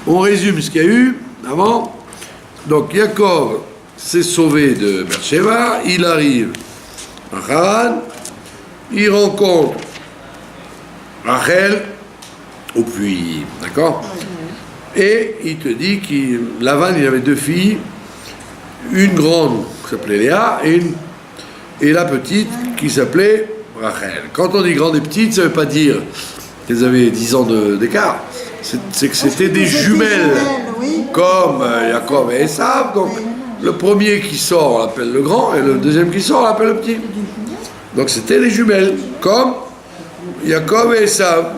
On résume ce qu'il y a eu avant. Donc Yaakov s'est sauvé de Beersheba, il arrive à Haran, il rencontre Rachel au puits, d'accord? Et il te dit que Lavan, il avait deux filles, une grande qui s'appelait Léa et la petite qui s'appelait Rachel. Quand on dit grande et petite, ça ne veut pas dire qu'elles avaient 10 ans d'écart. C'est que c'était des jumelles, oui. Comme Yaakov et Esav. Donc le premier qui sort, on l'appelle le grand, et le deuxième qui sort, on l'appelle le petit. Donc c'était des jumelles, comme Yaakov et Esav.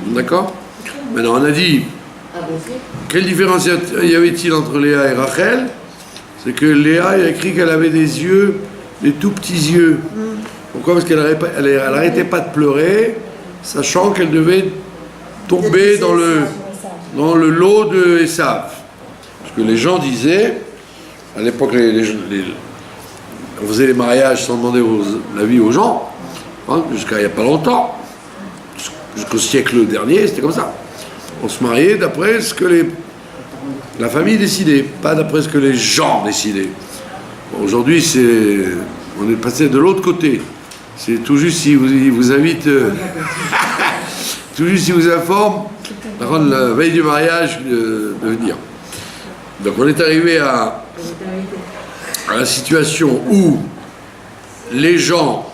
D'accord? Maintenant on a dit, quelle différence y avait-il entre Léa et Rachel? C'est que Léa, il a écrit qu'elle avait des yeux, des tout petits yeux. Pourquoi? Parce qu'elle n'arrêtait pas de pleurer, sachant qu'elle devait tomber dans le lot de Esav. Parce que les gens disaient, à l'époque, on faisait les mariages sans demander l'avis aux gens, hein, jusqu'à il n'y a pas longtemps, jusqu'au siècle dernier, c'était comme ça. On se mariait d'après ce que la famille décidait, pas d'après ce que les gens décidaient. Bon, aujourd'hui, on est passé de l'autre côté. C'est tout juste s'il vous invite, tout juste s'il vous informe, la veille du mariage, de venir. Donc on est arrivé à la situation où les gens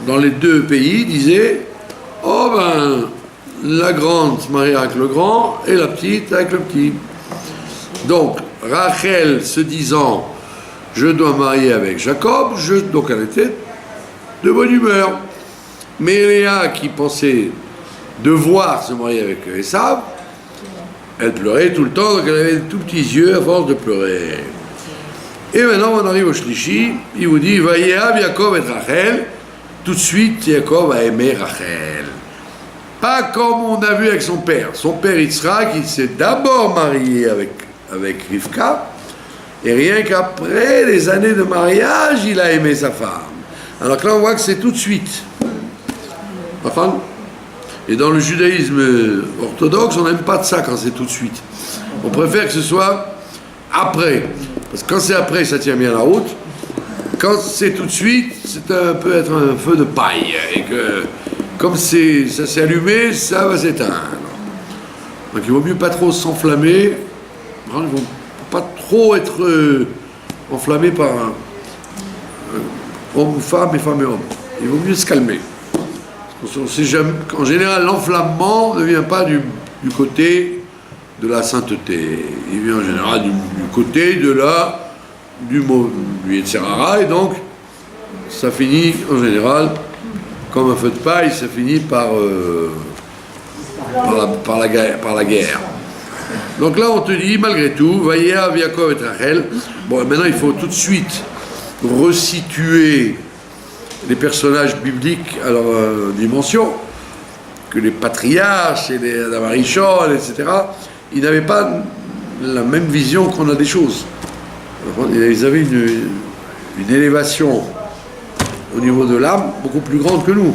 dans les deux pays disaient « Oh ben, la grande se marie avec le grand et la petite avec le petit. » Donc Rachel se disant « Je dois marier avec Jacob », donc elle était de bonne humeur. Mais Léa, qui pensait devoir se marier avec Esav, elle pleurait tout le temps, donc elle avait de tout petits yeux à force de pleurer. Et maintenant on arrive au Shlishi, il vous dit « Vayehav Yaakov et Rachel », tout de suite Yaakov a aimé Rachel. Pas comme on a vu avec son père. Son père Yitzhak, il s'est d'abord marié avec Rivka, et rien qu'après les années de mariage, il a aimé sa femme. Alors que là on voit que c'est tout de suite. Enfin, et dans le judaïsme orthodoxe, on n'aime pas de ça quand c'est tout de suite. On préfère que ce soit après. Parce que quand c'est après, ça tient bien la route. Quand c'est tout de suite, ça peut être un feu de paille. Et que, comme ça s'est allumé, ça va s'éteindre. Donc il vaut mieux pas trop s'enflammer. Il ne faut pas trop être enflammé par homme ou femme et femme et homme. Il vaut mieux se calmer. En général, l'enflammement ne vient pas du côté de la sainteté. Il vient en général du côté du Yetzirah, et donc ça finit en général comme un feu de paille, ça finit par la guerre. Donc là on te dit malgré tout, Vayehav Yaakov et Rachel. Bon, maintenant il faut tout de suite resituer les personnages bibliques à leur dimension, que les patriarches et les Adam Harishon, etc., ils n'avaient pas la même vision qu'on a des choses. Ils avaient une élévation au niveau de l'âme beaucoup plus grande que nous.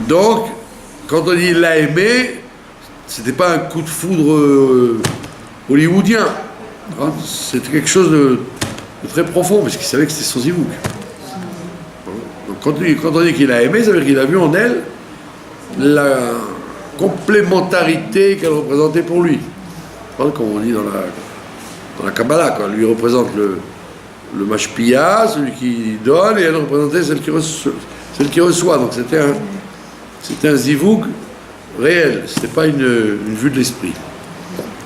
Donc, quand on dit « l'a aimé », c'était pas un coup de foudre hollywoodien. C'était quelque chose de très profond, parce qu'il savait que c'était son zivouk. Donc quand on dit qu'il a aimé, ça veut dire qu'il a vu en elle la complémentarité qu'elle représentait pour lui. Comme on dit dans la Kabbalah, quoi. Lui représente le mashpia, celui qui donne, et elle représentait celle qui reçoit. Donc c'était un zivouk réel, c'était pas une vue de l'esprit.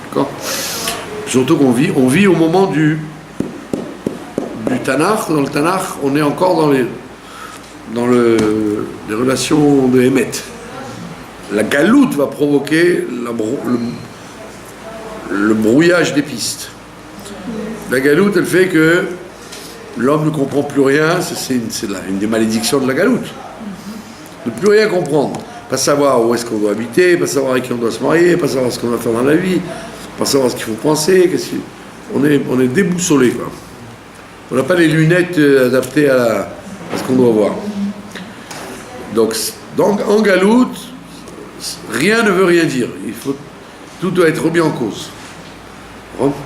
D'accord? Surtout qu'on vit au moment du Tanakh. Dans le Tanakh, on est encore dans les relations de Hémet. La galoute va provoquer le brouillage des pistes. La galoute, elle fait que l'homme ne comprend plus rien, c'est une des malédictions de la galoute. Ne plus rien comprendre. Pas savoir où est-ce qu'on doit habiter, pas savoir avec qui on doit se marier, pas savoir ce qu'on doit faire dans la vie, pas savoir ce qu'il faut penser. On est déboussolé, quoi. On n'a pas les lunettes adaptées à ce qu'on doit voir. Donc en galoute, rien ne veut rien dire. tout doit être remis en cause.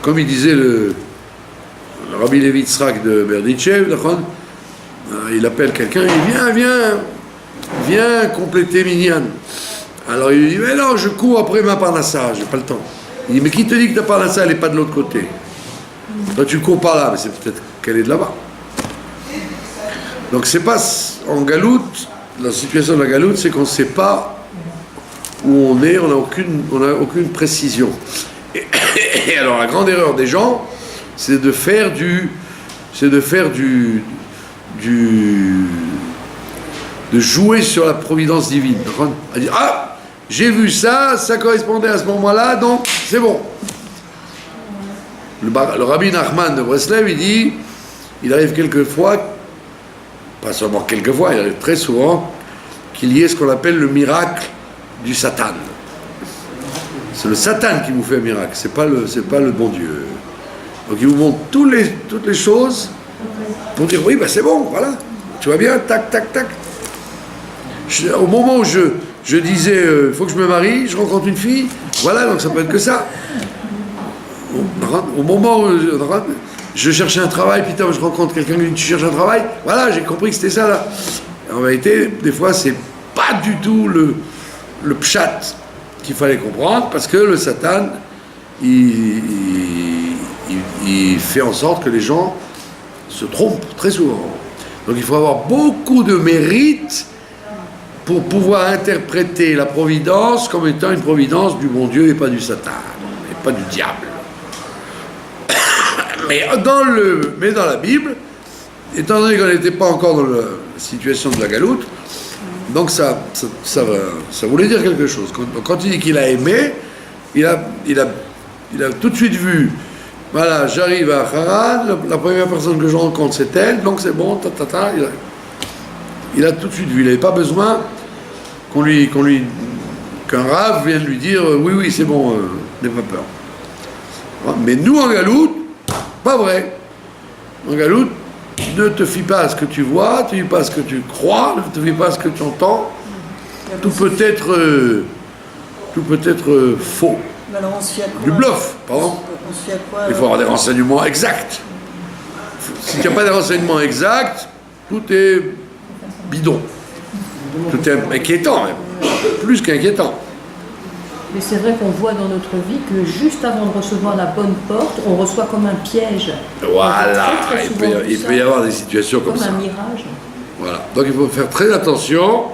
Comme il disait le Rabbi Levi Yitzhak de Berditchev, il appelle quelqu'un, il dit viens compléter Minyan. Alors il dit, mais non, je cours après ma parnassa, j'ai pas le temps. Il dit, mais qui te dit que ta parnassa, elle n'est pas de l'autre côté? Toi, tu cours par là, mais c'est peut-être qu'elle est de là-bas. Donc, c'est pas en galoute, la situation de la galoute, c'est qu'on ne sait pas où on est, on n'a aucune précision. Et alors, la grande erreur des gens, c'est de faire de jouer sur la providence divine. À dire, ah, j'ai vu ça, ça correspondait à ce moment-là, donc c'est bon. Le rabbi Nachman de Breslev, il dit, il arrive quelquefois, pas seulement quelquefois, il arrive très souvent, qu'il y ait ce qu'on appelle le miracle du Satan. C'est le Satan qui vous fait un miracle, c'est pas le bon Dieu. Donc il vous montre toutes les choses pour dire, oui, ben c'est bon, voilà, tu vas bien, tac, tac, tac. Au moment où je disais, il faut que je me marie, je rencontre une fille, voilà, donc ça peut être que ça. Au moment où je cherchais un travail, putain, je rencontre quelqu'un qui dit, tu cherches un travail, voilà, j'ai compris que c'était ça là. En vérité, des fois, c'est pas du tout le pshat qu'il fallait comprendre, parce que le Satan, il fait en sorte que les gens se trompent très souvent. Donc il faut avoir beaucoup de mérite pour pouvoir interpréter la providence comme étant une providence du bon Dieu et pas du Satan, et pas du diable. Mais dans la Bible, étant donné qu'on n'était pas encore dans la situation de la galoute, donc ça voulait dire quelque chose. Quand il dit qu'il a aimé, il a tout de suite vu, voilà, j'arrive à Haran, la première personne que je rencontre c'est elle, donc c'est bon, il a tout de suite vu, il n'avait pas besoin qu'un rave vienne lui dire oui c'est bon, n'aie pas peur. Mais nous en galoute, pas vrai. En galoute, ne te fie pas à ce que tu vois, ne te fie pas à ce que tu crois, ne te fie pas à ce que tu entends. Tout peut être faux. Alors on se fie à quoi? Du bluff, pardon. On se fie à quoi? Il faut avoir des renseignements exacts. S'il n'y a pas de renseignements exacts, tout est bidon. Tout est inquiétant même. Plus qu'inquiétant. Mais c'est vrai qu'on voit dans notre vie que juste avant de recevoir la bonne porte, on reçoit comme un piège. Voilà, très il peut y avoir des situations comme ça. Comme un mirage. Voilà, donc il faut faire très attention.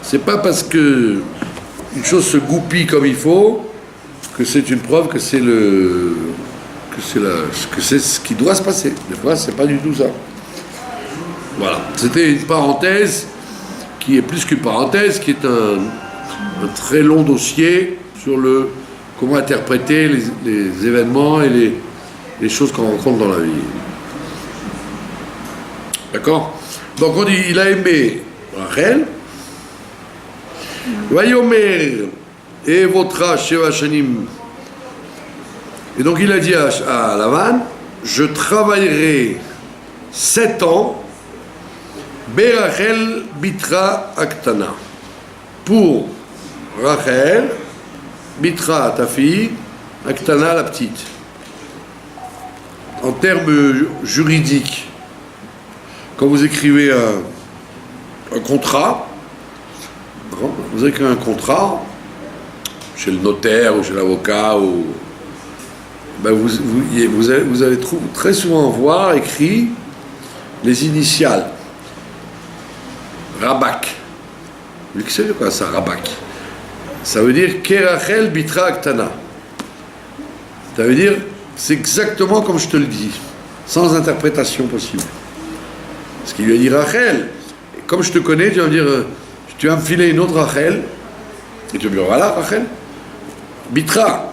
C'est pas parce que une chose se goupille comme il faut que c'est une preuve que c'est ce qui doit se passer. Des fois, c'est pas du tout ça. Voilà, c'était une parenthèse qui est plus qu'une parenthèse, qui est un très long dossier sur comment interpréter les événements et les choses qu'on rencontre dans la vie. D'accord? Donc on dit, il a aimé Rachel. Vayomer et votre Sheva Shanim. Et donc il a dit à Lavan, je travaillerai 7 ans Berachel Bitra Aktana. Pour Rachel, Bitra, ta fille, Aktana, la petite. En termes juridiques, quand vous écrivez un contrat, vous écrivez un contrat chez le notaire ou chez l'avocat, vous allez très souvent voir écrit les initiales. Rabak. Vous savez quoi ça, Rabak? Ça veut dire Kerachel Bitra Aktana. Ça veut dire, c'est exactement comme je te le dis, sans interprétation possible. Parce qu'il lui a dit Rachel, comme je te connais, tu vas me dire, tu vas me filer une autre Rachel, et tu me dis, voilà Rachel, Bitra,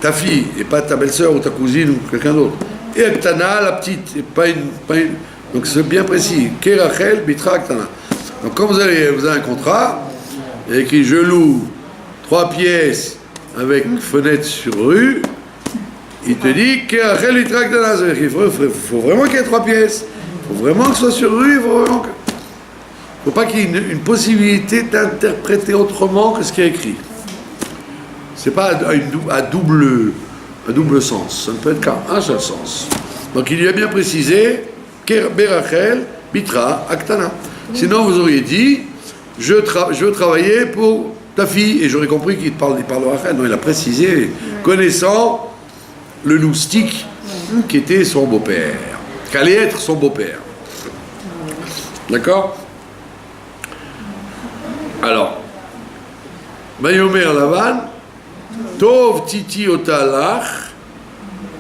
ta fille, et pas ta belle-sœur ou ta cousine ou quelqu'un d'autre. Et Aktana, la petite, et pas une. Donc c'est bien précis, Kerachel Bitra Aktana. Donc quand vous avez un contrat, il y a écrit je loue 3 pièces avec fenêtre sur rue, il te dit Kerachel Bitra Aktana. C'est-à-dire qu'il faut vraiment qu'il y ait 3 pièces. Il faut vraiment que ce soit sur rue, il faut pas qu'il y ait une possibilité d'interpréter autrement que ce qui est écrit. C'est pas à double sens. Ça ne peut être qu'à un seul sens. Donc il lui a bien précisé Berachel, Bitra, Aktana. Sinon vous auriez dit je veux travailler pour ta fille, et j'aurais compris qu'il parle de Rachel. Non, il a précisé, connaissant le loustique qui était son beau-père, qu'allait être son beau-père. D'accord? Alors, Vayomer Lavan, Tov Titi Otalach,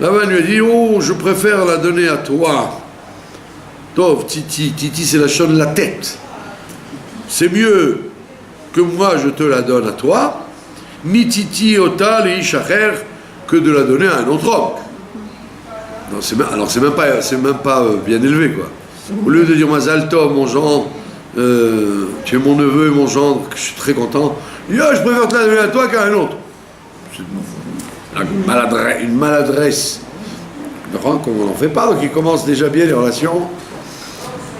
Lavan lui a dit, oh, je préfère la donner à toi. Tov Titi, Titi c'est la chaîne de la tête. C'est mieux que moi je te la donne à toi, mi Titi Otal et Ishacher, que de la donner à un autre homme. Non, c'est même pas bien élevé, quoi. Au lieu de dire Mazal Tov, mon gendre, tu es mon neveu et mon gendre, je suis très content, il dit, je préfère te la donner à toi qu'à un autre. C'est une maladresse. Comme on n'en fait pas, donc il commence déjà bien les relations.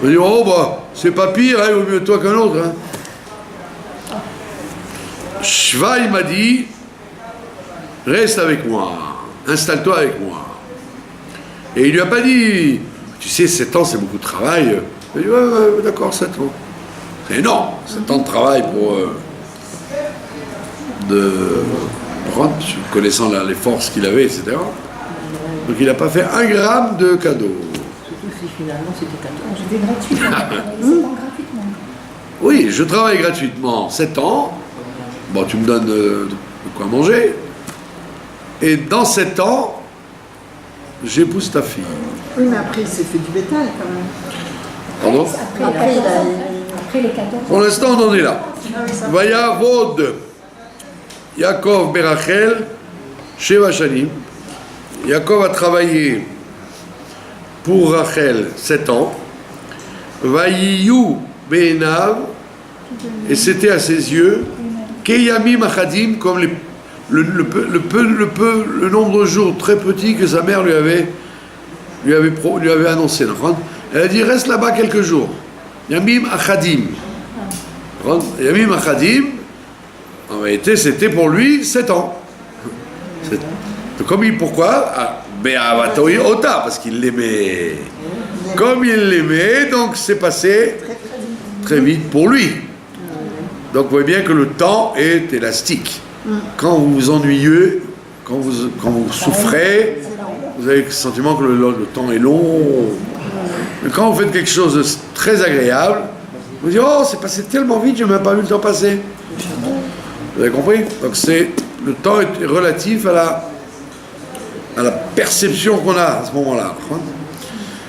On dit, oh bah, c'est pas pire, il vaut mieux toi qu'un autre. Hein. Shva, il m'a dit, reste avec moi, installe-toi avec moi. Et il lui a pas dit, tu sais, 7 ans c'est beaucoup de travail. Il a dit, ouais, d'accord, 7 ans. C'est énorme, 7 ans de travail pour connaissant les forces qu'il avait, etc. Donc il n'a pas fait 1 gramme de cadeau. Surtout si finalement c'était 14. C'était gratuitement. Gratuitement. Oui, je travaille gratuitement 7 ans. Bon, tu me donnes de quoi manger. Et dans 7 ans, j'épouse ta fille. Oui, mais après, il s'est fait du bétail quand même. Pardon? Après les 14. Pour l'instant, on en est là. Vaya Vod, Yaakov Berachel, Sheva Shanim. Yaakov a travaillé pour Rachel 7 ans. Vayiyu Be'enav, et c'était à ses yeux, Keyamim Achadim, comme le nombre de jours très petit que sa mère lui avait annoncé. Elle a dit, reste là-bas quelques jours. Yamim Achadim. Yamim Achadim, en réalité, c'était pour lui 7 ans. Pourquoi? Be'avatoi Ota, parce qu'il l'aimait. Comme il l'aimait, donc c'est passé très vite pour lui. Donc vous voyez bien que le temps est élastique. Quand vous vous ennuyez, quand vous souffrez, vous avez le sentiment que le temps est long. Mais quand vous faites quelque chose de très agréable, vous dites, oh, c'est passé tellement vite, je n'ai même pas vu le temps passer. Vous avez compris? Donc le temps est relatif à la perception qu'on a à ce moment-là.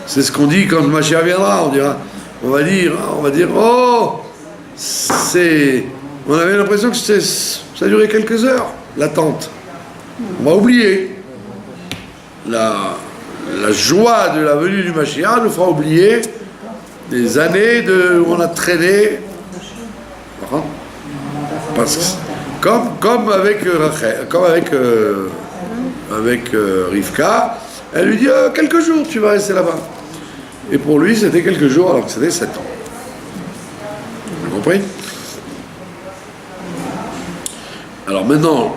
C'est ce qu'on dit quand le Mashiach viendra. On va dire, oh, on avait l'impression que ça a duré quelques heures, l'attente. On va oublier. La joie de la venue du Mashiach nous fera oublier des années où on a traîné. Parce que, comme avec Rachel, comme avec Rivka, elle lui dit quelques jours tu vas rester là-bas. Et pour lui c'était quelques jours alors que c'était 7 ans. Vous avez compris? Alors maintenant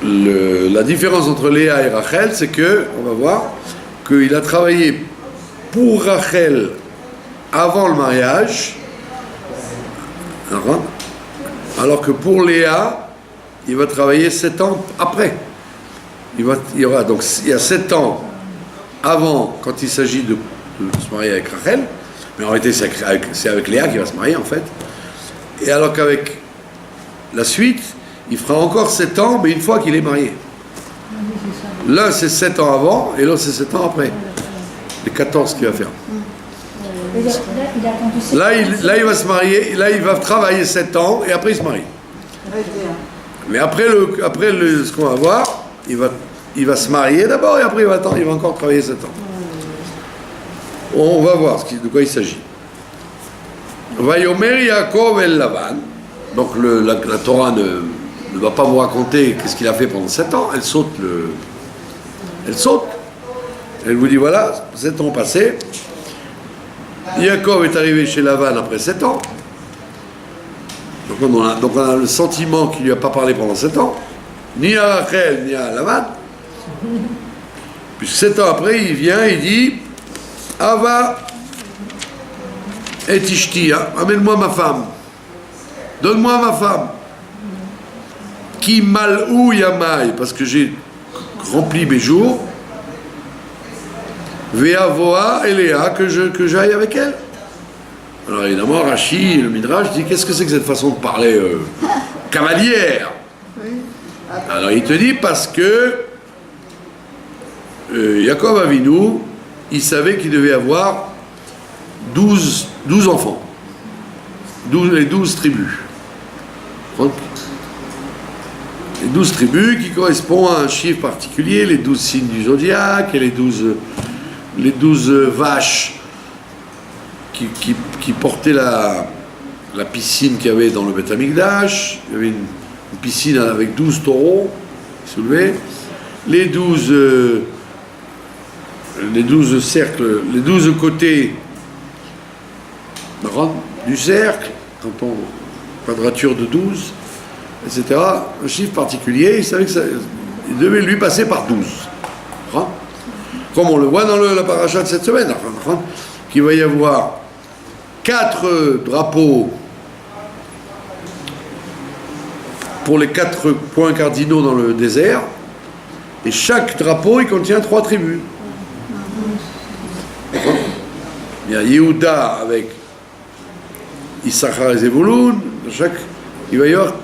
la différence entre Léa et Rachel, c'est que, on va voir, qu'il a travaillé pour Rachel avant le mariage, alors que pour Léa, il va travailler 7 ans après. Il y a 7 ans avant, quand il s'agit de se marier avec Rachel, mais en réalité c'est avec Léa qu'il va se marier en fait. Et alors qu'avec la suite, il fera encore 7 ans, mais une fois qu'il est marié. L'un c'est 7 ans avant, et l'autre c'est 7 ans après. Les 14 qu'il va faire. Là, il va se marier, là il va travailler 7 ans, et après il se marie. Mais après ce qu'on va voir, il va se marier d'abord, et après il va encore travailler 7 ans. On va voir de quoi il s'agit. Vayomer Yaakov el Lavan. Donc la Torah ne va pas vous raconter qu'est-ce qu'il a fait pendant 7 ans. Elle saute. Elle vous dit voilà, 7 ans passés. Yaakov est arrivé chez Lavan après 7 ans. Donc on a le sentiment qu'il ne lui a pas parlé pendant 7 ans, ni à Rachel, ni à Lavan. Puis 7 ans après, il vient et dit Ava et Tishti, amène-moi ma femme. Donne-moi ma femme. Qui malou yamai, parce que j'ai rempli mes jours. Veavoa et Léa, que j'aille avec elle. Alors évidemment, Rashi, le Midrash, dit qu'est-ce que c'est que cette façon de parler cavalière? Alors il te dit parce que Yaakov Avinu, il savait qu'il devait avoir 12 enfants, les 12 tribus. Les 12 tribus qui correspondent à un chiffre particulier, les 12 signes du zodiaque et les 12 vaches qui portaient la piscine qu'il y avait dans le Beth Amikdash. Il y avait une piscine avec 12 taureaux soulevés, les 12 cercles, les 12 côtés du cercle, quadrature de 12, etc. Un chiffre particulier, il savait il devait lui passer par 12. Comme on le voit dans la paracha de cette semaine, qu'il va y avoir 4 drapeaux pour les 4 points cardinaux dans le désert, et chaque drapeau il contient 3 tribus. Il y a Yehuda avec Issachar et Zevulun, il va y avoir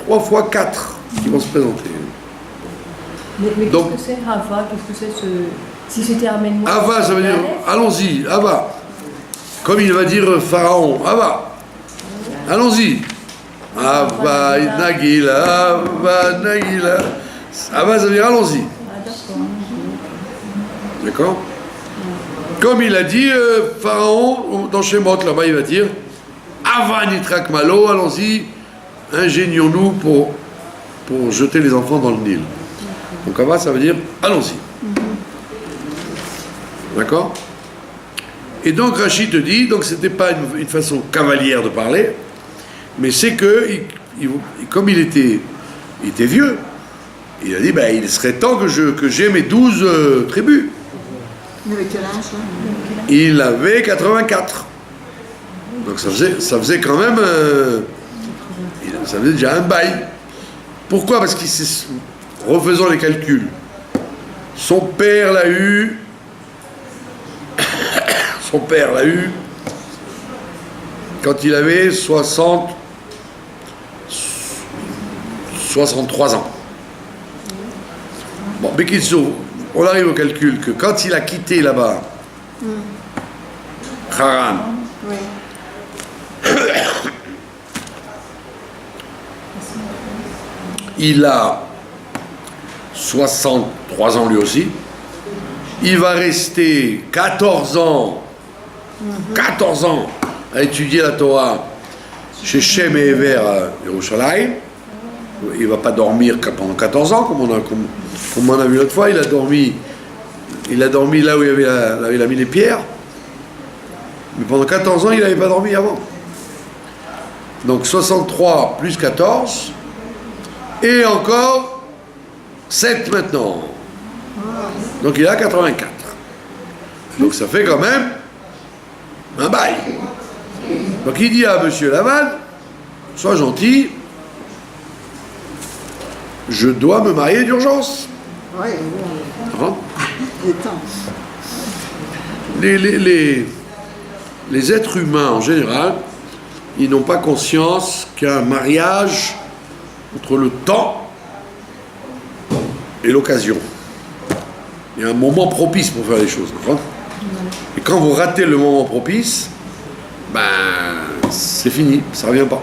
3 fois 4 qui vont se présenter. Mais Donc, qu'est-ce que c'est Hava? Qu'est-ce que c'est ce... Si c'était amène-moi... Hava, ça veut dire allons-y, Hava. Comme il va dire Pharaon, Hava. Allons-y. Hava Nagila, Hava Nagila. Hava, ça veut dire allons-y. D'accord? Comme il a dit Pharaon dans Shemot, là-bas il va dire Hava Nitrak Malo, allons-y, ingénions-nous pour jeter les enfants dans le Nil. Donc Hava, ça veut dire allons-y. D'accord? Et donc Rachid te dit, donc c'était pas une façon cavalière de parler, mais c'est que, comme il était vieux, il a dit, il serait temps que j'ai mes 12 tribus. Il avait quel âge là? Il avait 84. Donc ça faisait quand même, ça faisait déjà un bail. Pourquoi? Parce refaisons les calculs. Son père l'a eu quand il avait 63 ans. Bon, Bekitso, on arrive au calcul que quand il a quitté là-bas, Haran, Oui. il a 63 ans lui aussi. Il va rester 14 ans à étudier la Torah chez Shem et Ever à Yerushalayim. Il ne va pas dormir pendant 14 ans, comme on a vu l'autre fois. Il a dormi là où il a mis les pierres. Mais pendant 14 ans, il n'avait pas dormi avant. Donc 63 plus 14, et encore 7 maintenant. Donc il a 84. Donc ça fait quand même un bail. Donc il dit à monsieur Laval, sois gentil, je dois me marier d'urgence. Oui, Hein? il est temps. Les êtres humains en général, ils n'ont pas conscience qu'un mariage entre le temps et l'occasion. Il y a un moment propice pour faire les choses. Et quand vous ratez le moment propice, c'est fini, ça ne revient pas.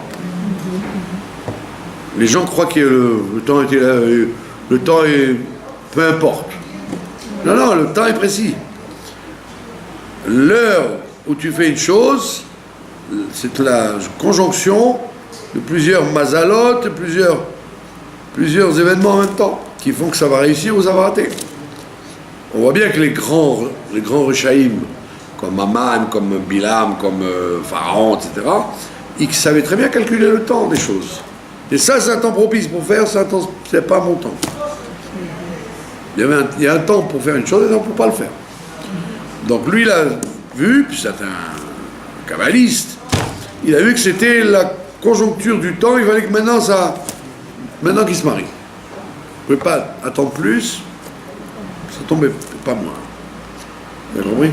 Les gens croient que le temps était là, le temps est... peu importe. Non, le temps est précis. L'heure où tu fais une chose, c'est la conjonction de plusieurs mazalotes, plusieurs événements en même temps, qui font que ça va réussir ou ça va rater. On voit bien que les grands Rishaïm, comme Aman, comme Bilam, comme Pharaon, etc., il savait très bien calculer le temps des choses. Et ça, c'est un temps propice pour faire, c'est pas mon temps. Il y a un temps pour faire une chose et un temps pour pas le faire. Donc lui, il a vu, puis c'est un kabbaliste, il a vu que c'était la conjoncture du temps, il fallait que maintenant qu'il se marie. Il ne pouvait pas attendre plus, ça tombait pas moins. Vous avez compris?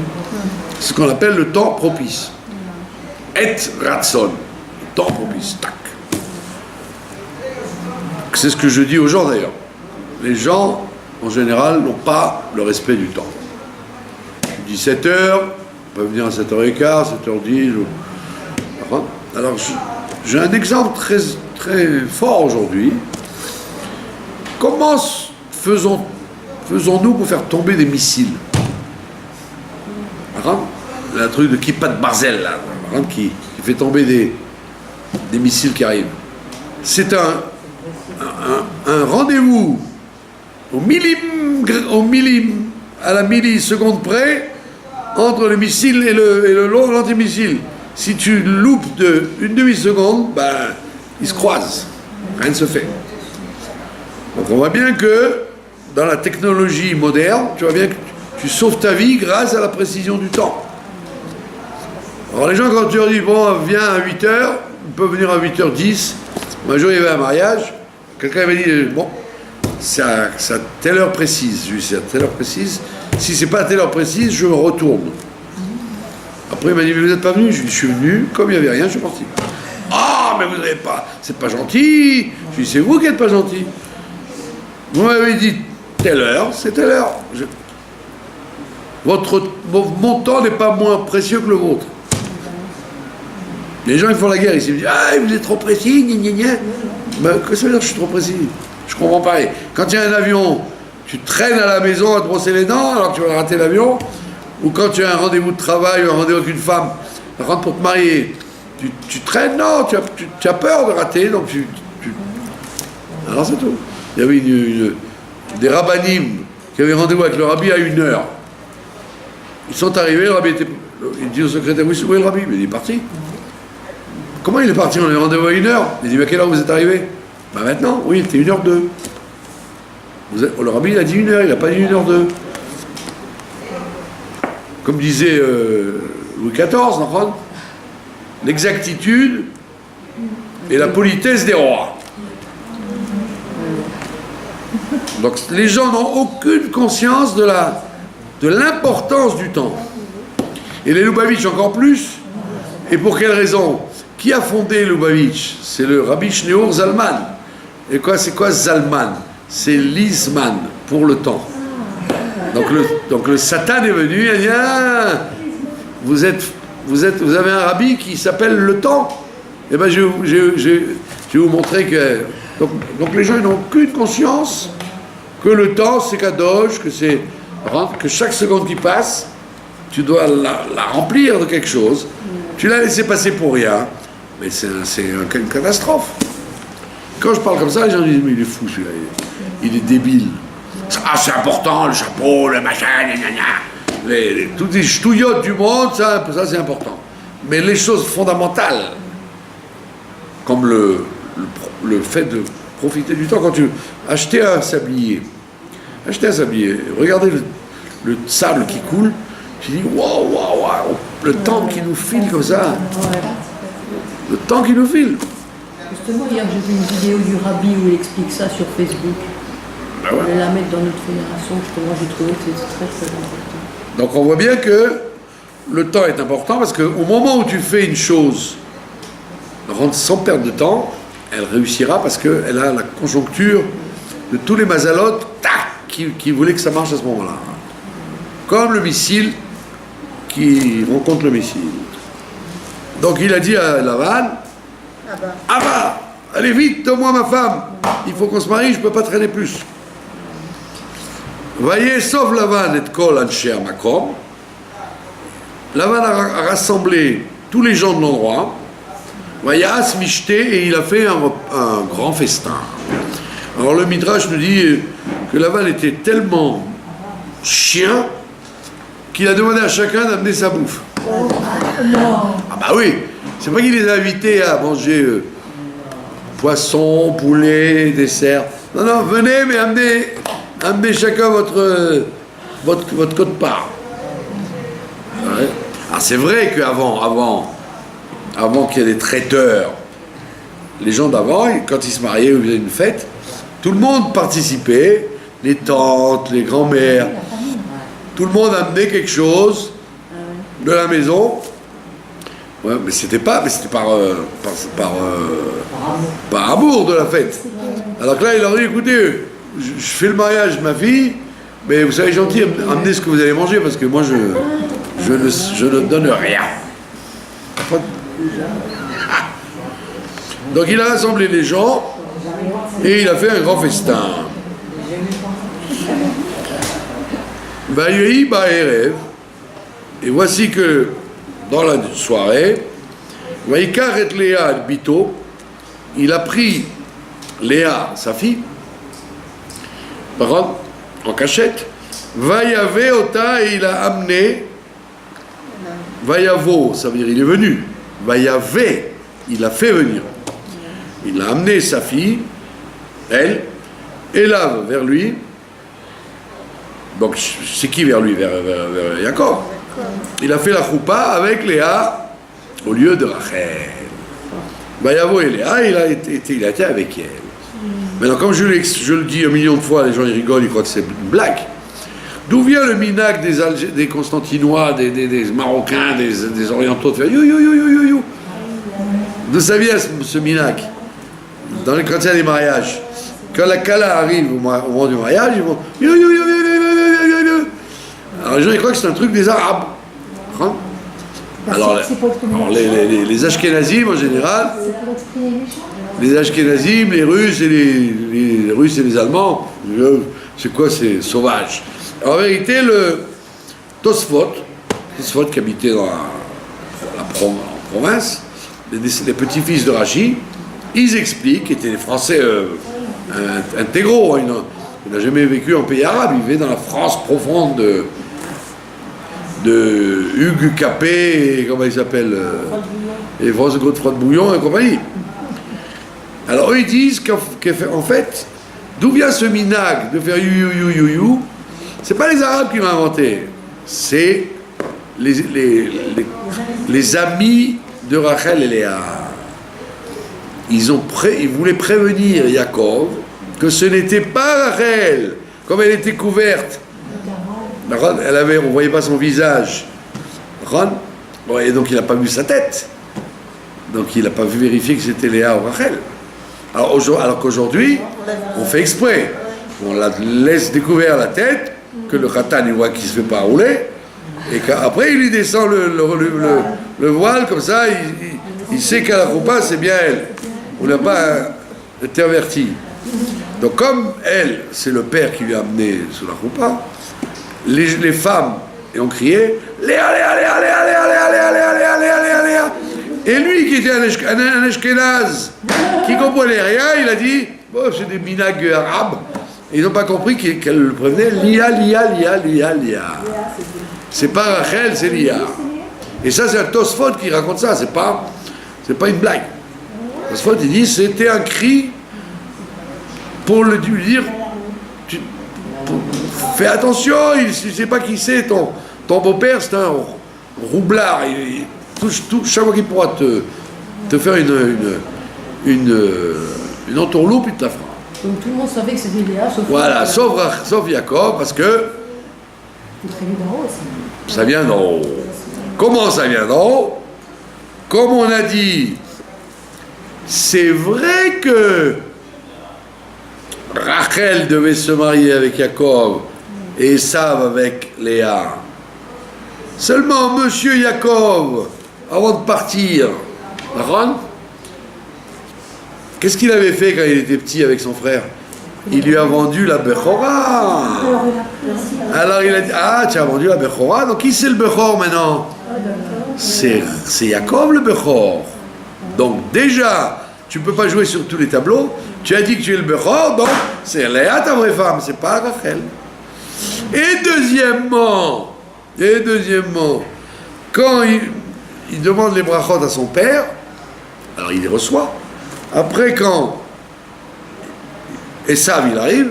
C'est ce qu'on appelle le temps propice. Et ratson, le temps propice, tac. C'est ce que je dis aux gens d'ailleurs. Les gens, en général, n'ont pas le respect du temps. 17h, on peut venir à 7h15, 7h10. Alors, j'ai un exemple très, très fort aujourd'hui. Comment faisons-nous pour faire tomber des missiles? Un truc de Kippat Barzel, là, qui fait tomber des missiles qui arrivent. C'est un rendez-vous à la milliseconde près entre le missile et l'antimissile. Si tu loupes une demi-seconde, ben, ils se croisent. Rien ne se fait. Donc on voit bien que dans la technologie moderne, tu vois bien que tu sauves ta vie grâce à la précision du temps. Alors les gens, quand tu leur dis, bon, viens à 8h, ils peuvent venir à 8h10. Un jour, il y avait un mariage. Quelqu'un m'avait dit, bon, c'est à telle heure précise. Je lui ai dit, c'est à telle heure précise. Si c'est pas à telle heure précise, je me retourne. Après, il m'a dit, mais vous n'êtes pas venu? Je lui ai dit, je suis venu, comme il n'y avait rien, je suis parti. Ah, mais vous n'avez pas, c'est pas gentil. Je lui ai dit, c'est vous qui n'êtes pas gentil. Vous m'avez dit telle heure, c'est telle heure. Mon temps n'est pas moins précieux que le vôtre. Les gens, ils font la guerre, ils se disent, ah, vous êtes trop précis, gna gna gna. Ben, qu'est-ce que ça veut dire que je suis trop précis? Je comprends pas. Quand il y a un avion, tu traînes à la maison à te brosser les dents alors que tu vas rater l'avion, ou quand tu as un rendez-vous de travail ou un rendez-vous avec une femme, rentre pour te marier, tu traînes, non, tu as peur de rater, donc alors c'est tout. Il y avait des rabbinim qui avaient rendez-vous avec le rabbi à 1h. Ils sont arrivés, le rabbi était... Il dit au secrétaire, oui, où est le rabbi? Mais il est parti. Comment il est parti? On avait rendez-vous à 1h. Il dit, mais à quelle heure vous êtes arrivé? Bah maintenant, oui, il était 1h02. Le rabbi, il a dit 1h, il n'a pas dit 1h02. Comme disait Louis XIV, l'exactitude et la politesse des rois. Donc les gens n'ont aucune conscience de l'importance du temps. Et les Lubavitch encore plus. Et pour quelle raison? Qui a fondé Lubavitch? C'est le Rabbi Shneur Zalman. Et c'est quoi Zalman? C'est l'Isman, pour le temps. Donc le Satan est venu et dit, ah, vous avez un rabbi qui s'appelle le temps. Et bien je vais vous montrer que... Donc les gens n'ont aucune conscience que le temps c'est kadosh, que chaque seconde qui passe, tu dois la remplir de quelque chose. Tu l'as laissé passer pour rien, mais c'est une catastrophe. Quand je parle comme ça, les gens disent, mais il est fou celui-là, il est débile. Ah, c'est important, le chapeau, le machin, toutes les ch'touillottes du monde, ça c'est important. Mais les choses fondamentales, comme le fait de profiter du temps, quand tu achetais un sablier, regardez le sable qui coule, tu dis waouh, le temps qui nous file comme ça. Le temps qui nous file. Justement, hier j'ai vu une vidéo du rabbi où il explique ça sur Facebook. Ben ouais. On va la mettre dans notre fédération, justement, j'ai trouvé que c'était très très important. Donc on voit bien que le temps est important parce qu'au moment où tu fais une chose sans perdre de temps, elle réussira parce qu'elle a la conjoncture de tous les mazalotes qui voulaient que ça marche à ce moment-là. Comme le missile qui rencontre le missile. Donc il a dit à Lavan, ah bah, allez vite, donne-moi ma femme, il faut qu'on se marie, je ne peux pas traîner plus. Voyez, sauf Lavan et Kol Ansher Makom. Lavan a rassemblé tous les gens de l'endroit. Voyez, As Mishté, et il a fait un grand festin. Alors le Midrash nous dit que Lavan était tellement chien qu'il a demandé à chacun d'amener sa bouffe. Ah bah oui, c'est pas qu'il les a invités à manger poisson, poulet, dessert. Non, non, venez, mais amenez chacun votre quote-part. Ouais. Alors c'est vrai qu'avant qu'il y ait des traiteurs, les gens d'avant, quand ils se mariaient ou faisaient une fête, tout le monde participait, les tantes, les grands-mères, tout le monde amenait quelque chose de la maison. Ouais, mais c'était par amour de la fête. Alors que là, il leur dit, écoutez, je fais le mariage de ma fille, mais vous savez gentil, amenez ce que vous allez manger, parce que moi, je ne donne rien. Donc il a rassemblé les gens, et il a fait un grand festin. Vayehi ba'erev, et voici que dans la soirée, Vaïkar et Léa bito, il a pris Léa, sa fille, par contre, en cachette, Vayave ota, et il a amené, Vayavo, ça veut dire il est venu, Vayave, il a fait venir, il a amené sa fille, elle, Elav vers lui. Donc c'est qui vers lui? Vers Jacob. Il a fait la choupa avec Léa au lieu de Rachel. Vayavo et Léa, il a été avec elle. Maintenant, comme je le dis un million de fois, les gens ils rigolent, ils croient que c'est une blague. D'où vient le minac des Constantinois, des Marocains, des Orientaux de faire you you you you you you? D'où ça vient ce minac? Quand il y a des mariages, quand la Kala arrive au moment du mariage, ils vont you you you you you you you. Alors les gens ils croient que c'est un truc des Arabes. Hein? Alors les Ashkénazim en général, les Ashkénazim, les Russes et les Russes et les Allemands, c'est quoi ces sauvages? En vérité, le Tosfot qui habitait dans la province, les petits-fils de Rachi, ils expliquent, étaient des Français intégraux, il n'a jamais vécu en pays arabe, il vivait dans la France profonde de Hugues Capet, et comment il s'appelle, et France Godefroy de Bouillon et compagnie. Alors eux ils disent qu'en fait, d'où vient ce minag de faire you, c'est pas les Arabes qui l'ont inventé, c'est les amis de Rachel et Léa. Ils voulaient prévenir Jacob que ce n'était pas Rachel, comme elle était couverte. On ne voyait pas son visage. Et donc il n'a pas vu sa tête. Donc il n'a pas vu vérifier que c'était Léa ou Rachel. Alors qu'aujourd'hui, on fait exprès. On la laisse découvert la tête, que le khatan il voit qu'il ne se fait pas rouler, et qu'après il lui descend le voile, comme ça, il sait qu'à la roupa c'est bien elle. On n'a pas interverti. Donc comme elle, c'est le père qui lui a amené sous la roupa, les femmes ont crié Léa, Léa, Léa, Léa, Léa, Léa, Léa, Léa, Léa, Léa, Léa, Léa. Et lui qui était un Ashkénaz, qui comprenait rien, il a dit bon, c'est des minags arabes. Et ils n'ont pas compris qu'elle le prévenait Lia, Lia, Lia, Lia, Lia. C'est pas Rachel, c'est Lia. Et ça, c'est un Tosfot qui raconte ça, c'est pas une blague. Tosfot, il dit c'était un cri pour lui dire fais attention, il ne sait pas qui c'est, ton beau-père, c'est un roublard. Il touche tout, chaque fois qu'il pourra te faire une entourloupe, il te la fera. Donc tout le monde savait que c'était Léa, sauf voilà, sauf Jacob, parce que ça vient d'en haut. Comment ça vient d'en haut? Comme on a dit, c'est vrai que Rachel devait se marier avec Jacob et Esav avec Léa. Seulement, monsieur Jacob, avant de partir, qu'est-ce qu'il avait fait quand il était petit avec son frère? Il lui a vendu la Bechora. Alors il a dit, ah, tu as vendu la Bechora, donc qui c'est le Bechor maintenant? C'est Jacob le Bechor. Donc déjà, tu ne peux pas jouer sur tous les tableaux. Tu as dit que tu es le Bechor, donc c'est Léa ta vraie femme, c'est pas Rachel. Et deuxièmement, quand il demande les brachot à son père, alors il les reçoit. Après, quand Esav il arrive,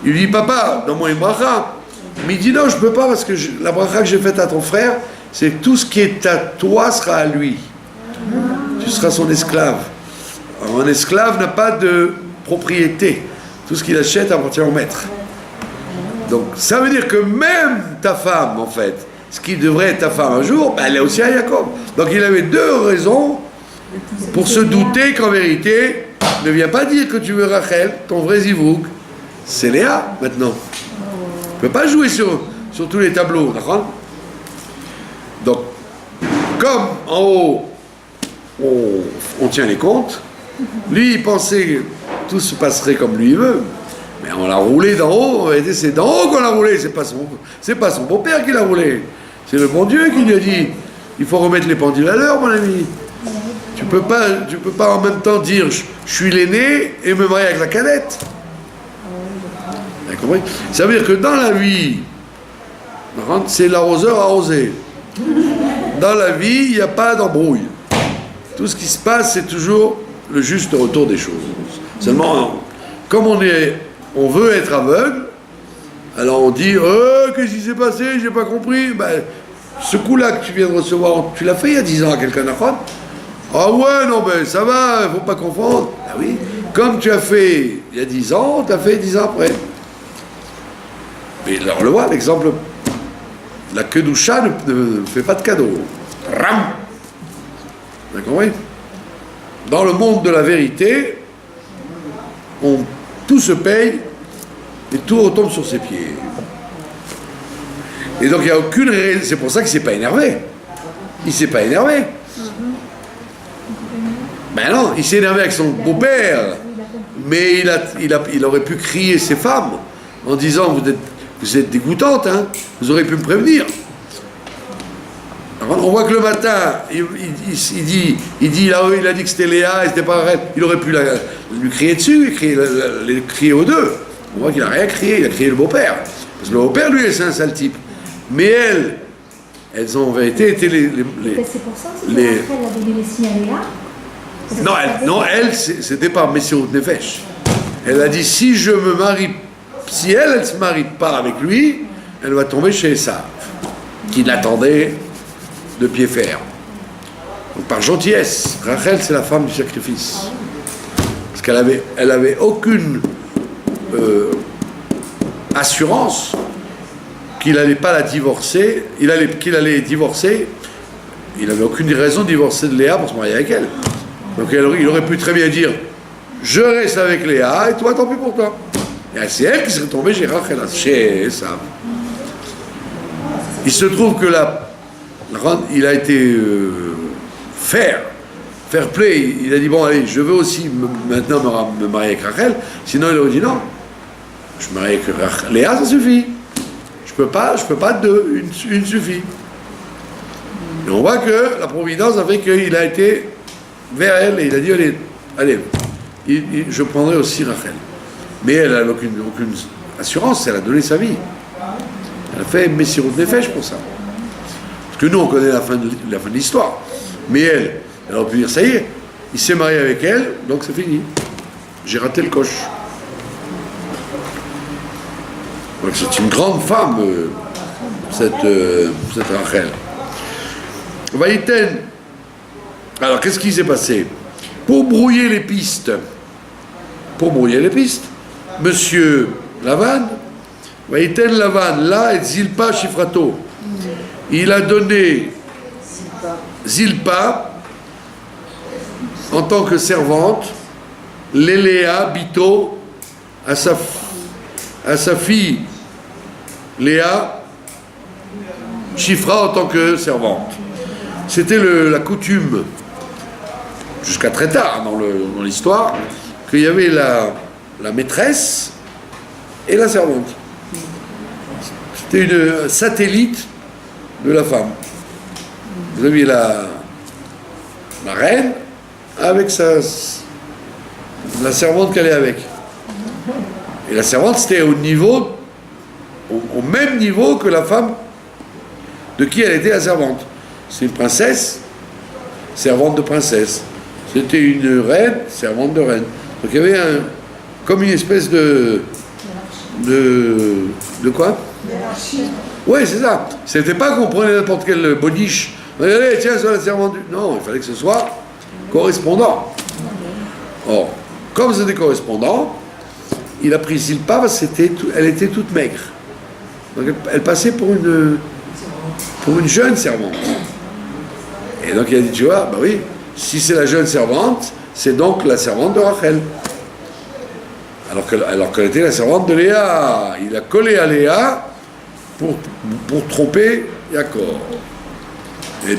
il lui dit papa, donne-moi une bracha. Mais il dit non, je peux pas parce que la bracha que j'ai faite à ton frère, c'est que tout ce qui est à toi sera à lui. Tu seras son esclave. Alors, un esclave n'a pas de propriété. Tout ce qu'il achète appartient au maître. Donc ça veut dire que même ta femme, en fait, ce qui devrait être ta femme un jour, elle est aussi à Jacob. Donc il avait deux raisons pour se douter qu'en vérité, ne viens pas dire que tu veux Rachel, ton vrai zivouk, c'est Léa maintenant. Tu ne peux pas jouer sur tous les tableaux, d'accord? Donc, comme en haut, on tient les comptes, lui il pensait que tout se passerait comme lui il veut, mais on l'a roulé d'en haut, c'est d'en haut qu'on l'a roulé, c'est pas son beau-père qui l'a roulé, c'est le bon Dieu qui lui a dit, il faut remettre les pendules à l'heure, mon ami. Tu peux pas en même temps dire je suis l'aîné et me marier avec la cadette. Vous avez compris? Ça veut dire que dans la vie, c'est l'arroseur arrosé. Dans la vie, il n'y a pas d'embrouille. Tout ce qui se passe, c'est toujours le juste retour des choses. Seulement, comme on veut être aveugle, alors on dit qu'est-ce qui s'est passé, j'ai pas compris. Ben, ce coup-là que tu viens de recevoir, tu l'as fait il y a 10 ans à quelqu'un d'Achron? Ah ouais, non, ben ça va, faut pas confondre. Ah oui, comme tu as fait il y a 10 ans, tu as fait 10 ans après. Mais là, on le voit, l'exemple, la Kedusha ne fait pas de cadeau. Ram! Vous avez compris? Dans le monde de la vérité, tout se paye et tout retombe sur ses pieds. Et donc il n'y a aucune raison, c'est pour ça qu'il ne s'est pas énervé. Il ne s'est pas énervé. Ben non, il s'est énervé avec son beau-père, mais il aurait pu crier ses femmes en disant vous êtes dégoûtantes, hein, vous auriez pu me prévenir. Alors, on voit que le matin, il a dit que c'était Léa, et c'était pas Rachel. Il aurait pu lui crier dessus, les crier aux deux. On voit qu'il n'a rien crié, il a crié le beau-père. Parce que le beau-père, lui, c'est un sale type. Mais elles ont en vérité été les C'est pour ça que Rachel a donné les signes à Léa. Elle, c'était par Messirut Nefesh. Elle a dit si elle ne se marie pas avec lui, elle va tomber chez Esav, qui l'attendait de pied ferme. Donc par gentillesse, Rachel c'est la femme du sacrifice. Parce qu'elle avait aucune assurance qu'il n'allait pas la divorcer, qu'il allait divorcer, il n'avait aucune raison de divorcer de Léa pour se marier avec elle. Donc il aurait pu très bien dire je reste avec Léa et toi tant pis pour toi. Et c'est elle qui serait tombée chez Rachel, chez Esav. Il se trouve que il a été fair play. Il a dit bon allez, je veux aussi maintenant me marier avec Rachel. Sinon il aurait dit non, je me marie avec Léa, ça suffit. Je peux pas deux, une suffit. Et on voit que la providence a fait qu'il a été vers elle et il a dit allez, je prendrai aussi Rachel. Mais elle n'a aucune assurance, elle a donné sa vie. Elle a fait Messirut Nefesh pour ça. Parce que nous, on connaît la fin de l'histoire. Mais elle aurait pu dire, ça y est, il s'est marié avec elle, donc c'est fini. J'ai raté le coche. Donc c'est une grande femme, cette Rachel. Vaïten. Alors, qu'est-ce qui s'est passé? Pour brouiller les pistes, Monsieur Lavan, Vaïten Lavan, là, et Zilpa Shifrato. Il a donné Zilpa en tant que servante, l'Eléa Bito, à sa fille Léa, Shifra en tant que servante. C'était la coutume, jusqu'à très tard dans l'histoire, qu'il y avait la maîtresse et la servante. C'était une satellite de la femme. Vous aviez la reine avec la servante qu'elle est avec. Et la servante, c'était au même niveau que la femme de qui elle était la servante. c'est une princesse, servante de princesse. C'était une reine, servante de reine. Donc il y avait comme une espèce de quoi? Ouais, c'est ça. C'était pas qu'on prenait n'importe quel boniche. Regardez, tiens, c'est la servante du... Non, il fallait que ce soit correspondant. Or, comme c'était correspondant, il apprécie le pas parce qu'elle était toute maigre. Donc elle passait pour une jeune servante. Et donc il a dit, tu vois, bah oui, si c'est la jeune servante, c'est donc la servante de Rachel. Alors qu'elle était la servante de Léa. Il a collé à Léa pour tromper Jacob. Et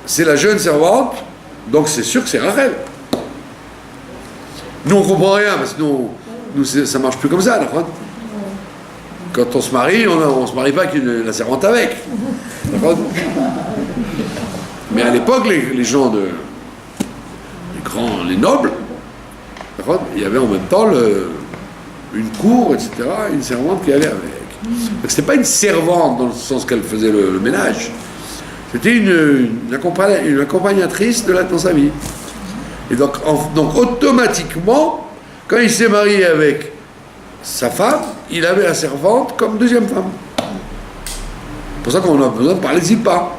c'est la jeune servante, donc c'est sûr que c'est Rachel. Nous on comprend rien parce que nous ça marche plus comme ça. D'accord. Quand on se marie, on se marie pas avec la servante avec. D'accord. Mais à l'époque, les gens les nobles, d'accord, il y avait en même temps une cour, etc., une servante qui allait avec. Donc c'était pas une servante dans le sens qu'elle faisait le ménage. C'était une accompagnatrice dans sa vie. Et donc automatiquement, quand il s'est marié avec sa femme, il avait la servante comme deuxième femme. C'est pour ça qu'on a besoin de parler de Zilpa.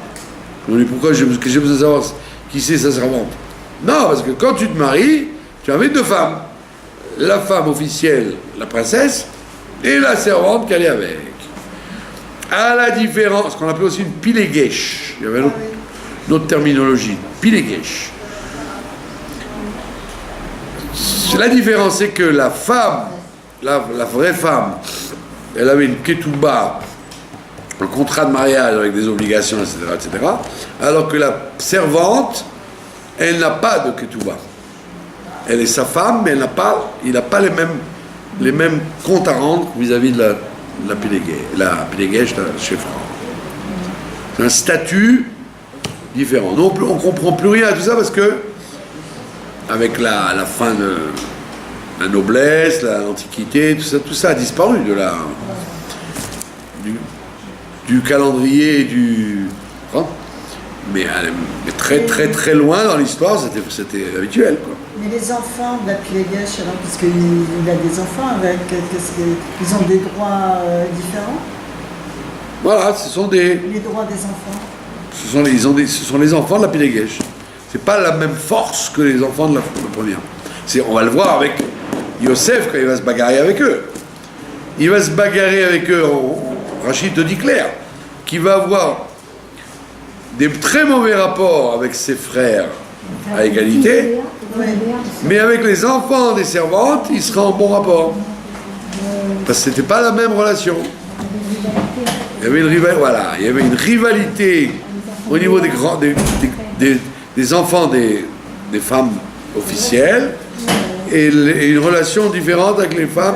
On dit pourquoi j'ai besoin de savoir qui c'est sa servante. Non, parce que quand tu te maries, tu avais deux femmes. La femme officielle, la princesse, et la servante qui allait avec. À la différence, ce qu'on appelait aussi une pilégesh. Il y avait une autre terminologie, pilégesh. La différence, c'est que la femme, la vraie femme, elle avait une ketouba, un contrat de mariage avec des obligations, etc., alors que la servante, elle n'a pas de ketouba. Elle est sa femme, mais il n'a pas les mêmes comptes à rendre vis-à-vis de la pilégesh chez Franck. C'est un statut différent. Donc on ne comprend plus rien à tout ça parce que avec la fin de la noblesse, l'Antiquité, tout ça a disparu du calendrier hein? Mais très très très loin dans l'histoire, c'était habituel, quoi. Mais les enfants de la Pilégesh, alors, puisqu'il a des enfants avec, ils ont des droits différents? Voilà, ce sont les droits des enfants. Ce sont les enfants de la Pilégesh. C'est pas la même force que les enfants de la première. On va le voir avec Yosef quand il va se bagarrer avec eux. Il va se bagarrer avec eux, Rachid te dit clair, qu'il va avoir des très mauvais rapports avec ses frères à égalité, mais avec les enfants des servantes, il sera en bon rapport. Parce que c'était pas la même relation. Il y avait une rivalité au niveau des enfants des femmes officielles et une relation différente avec les femmes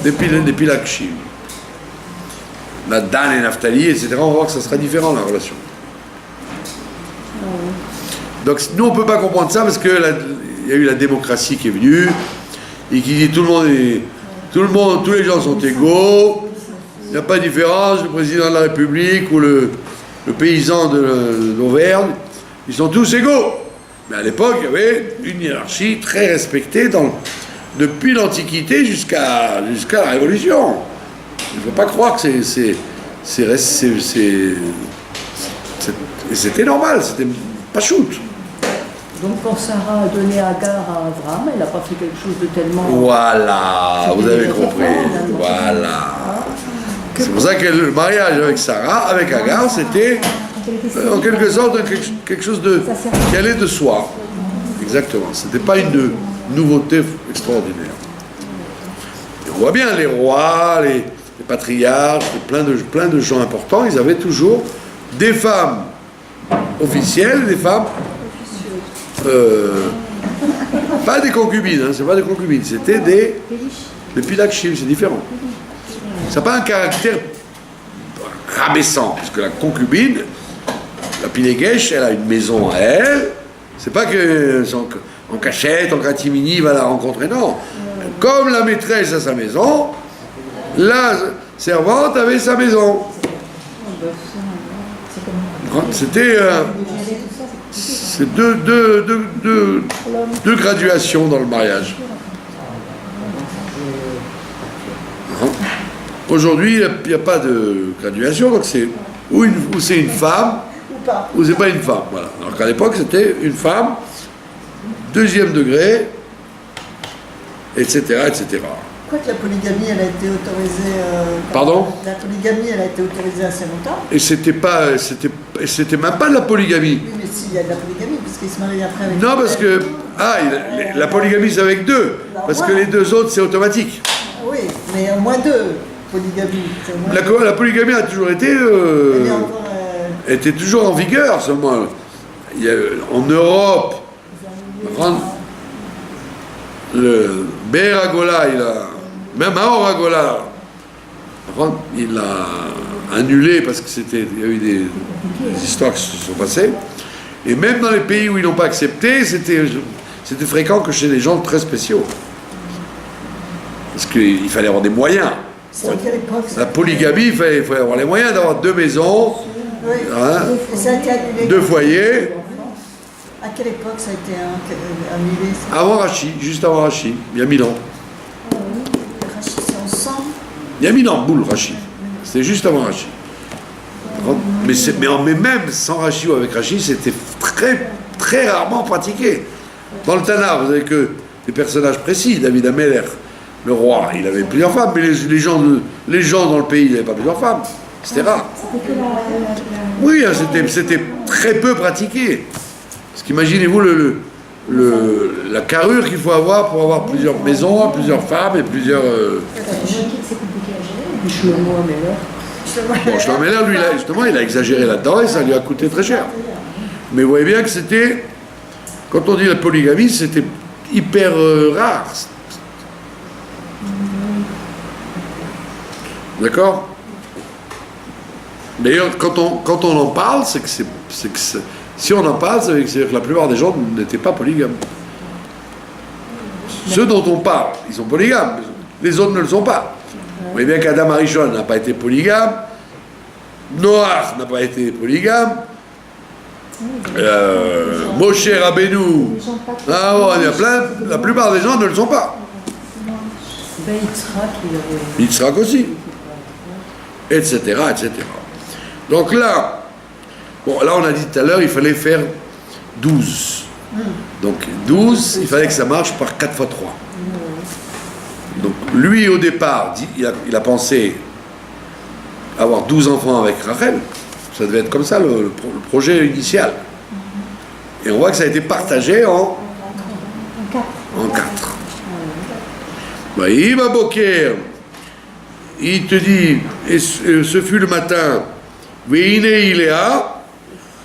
des Pilakshim. La Dan et Naphtali, etc., on va voir que ça sera différent la relation. Donc nous on ne peut pas comprendre ça parce qu'il y a eu la démocratie qui est venue et qui dit tous les gens sont égaux, il n'y a pas de différence, le président de la République ou le paysan d'Auvergne, ils sont tous égaux. Mais à l'époque, il y avait une hiérarchie très respectée depuis l'Antiquité jusqu'à la Révolution. Il ne faut pas croire que c'était normal, c'était pas shoot. Donc quand Sarah a donné Agar à Abraham, elle n'a pas fait quelque chose de tellement... Voilà, vous avez compris. Voilà. C'est pour ça que le mariage avec Sarah, avec Agar, c'était en quelque sorte quelque chose qui allait de soi. Exactement. C'était pas une nouveauté extraordinaire. Et on voit bien les rois, les patriarches, plein de gens importants, ils avaient toujours des femmes officielles et des femmes pas des concubines, hein, c'est pas des concubines, c'était des pilakshim, c'est différent. Ça n'a pas un caractère rabaissant, parce que la concubine, la pilégesh, elle a une maison à elle, c'est pas que en cachette, en catimini, il va la rencontrer, non. Comme la maîtresse a sa maison, la servante avait sa maison. C'était c'est deux graduations dans le mariage. Aujourd'hui, il n'y a pas de graduation, donc c'est ou c'est une femme, ou c'est pas une femme. Voilà. Alors qu'à l'époque, c'était une femme, deuxième degré, etc., etc. Pourquoi que la polygamie, elle a été autorisée Pardon ? La polygamie, elle a été autorisée assez longtemps. Et c'était même pas de la polygamie. Oui, mais si, il y a de la polygamie, puisqu'il se marie après avec... Non, parce que la polygamie, c'est avec deux. Parce que les deux autres, c'est automatique. Oui, mais au moins deux polygamies. La polygamie a toujours été... était toujours en vigueur, seulement. En Europe, le Be'er Hagolah, même Maor Hagolah, il a annulé parce que il y a eu des histoires qui se sont passées. Et même dans les pays où ils n'ont pas accepté, c'était fréquent que chez des gens très spéciaux. Parce qu'il fallait avoir des moyens. C'est à quelle époque, la polygamie, il fallait avoir les moyens d'avoir deux maisons, oui. Hein, Ça a été annulé. deux foyers. À quelle époque ça a été annulé ça? Avant Rachi, juste avant Rachi, il y a 1000 ans. Rachid, c'est ensemble. Il y a 1000 ans, boule, Rachi. C'était juste avant Rachi. Mais même sans Rachi ou avec Rachi, c'était très, très rarement pratiqué. Dans le Tana, vous avez que des personnages précis. David Ameller, le roi, il avait plusieurs femmes, mais les gens dans le pays, ils n'avaient pas plusieurs femmes. C'était rare. Oui, c'était très peu pratiqué. Parce qu'imaginez-vous la carrure qu'il faut avoir pour avoir plusieurs maisons, plusieurs femmes et plusieurs... Bon, Shlomo Ameller, lui, justement, il a exagéré là-dedans et ça lui a coûté très cher. Mais vous voyez bien que c'était... Quand on dit la polygamie, c'était hyper rare. D'accord ? D'ailleurs, quand on en parle, c'est que si on en parle, c'est que la plupart des gens n'étaient pas polygames. Ceux dont on parle, ils sont polygames. Les autres ne le sont pas. Vous voyez bien qu'Adam Arishon n'a pas été polygame, Noach n'a pas été polygame, Moshe Rabbeinu, il y a plein, la plupart des gens ne le sont pas. Yitzhak aussi, etc., etc. Donc là, on a dit tout à l'heure, il fallait faire 12. Donc 12, il fallait que ça marche par 4 fois 3. Donc lui, au départ, il a pensé avoir 12 enfants avec Rachel. Ça devait être comme ça, le projet initial. Et on voit que ça a été partagé en 4. Bah, Boker, il te dit, et ce fut le matin, Veine Léa,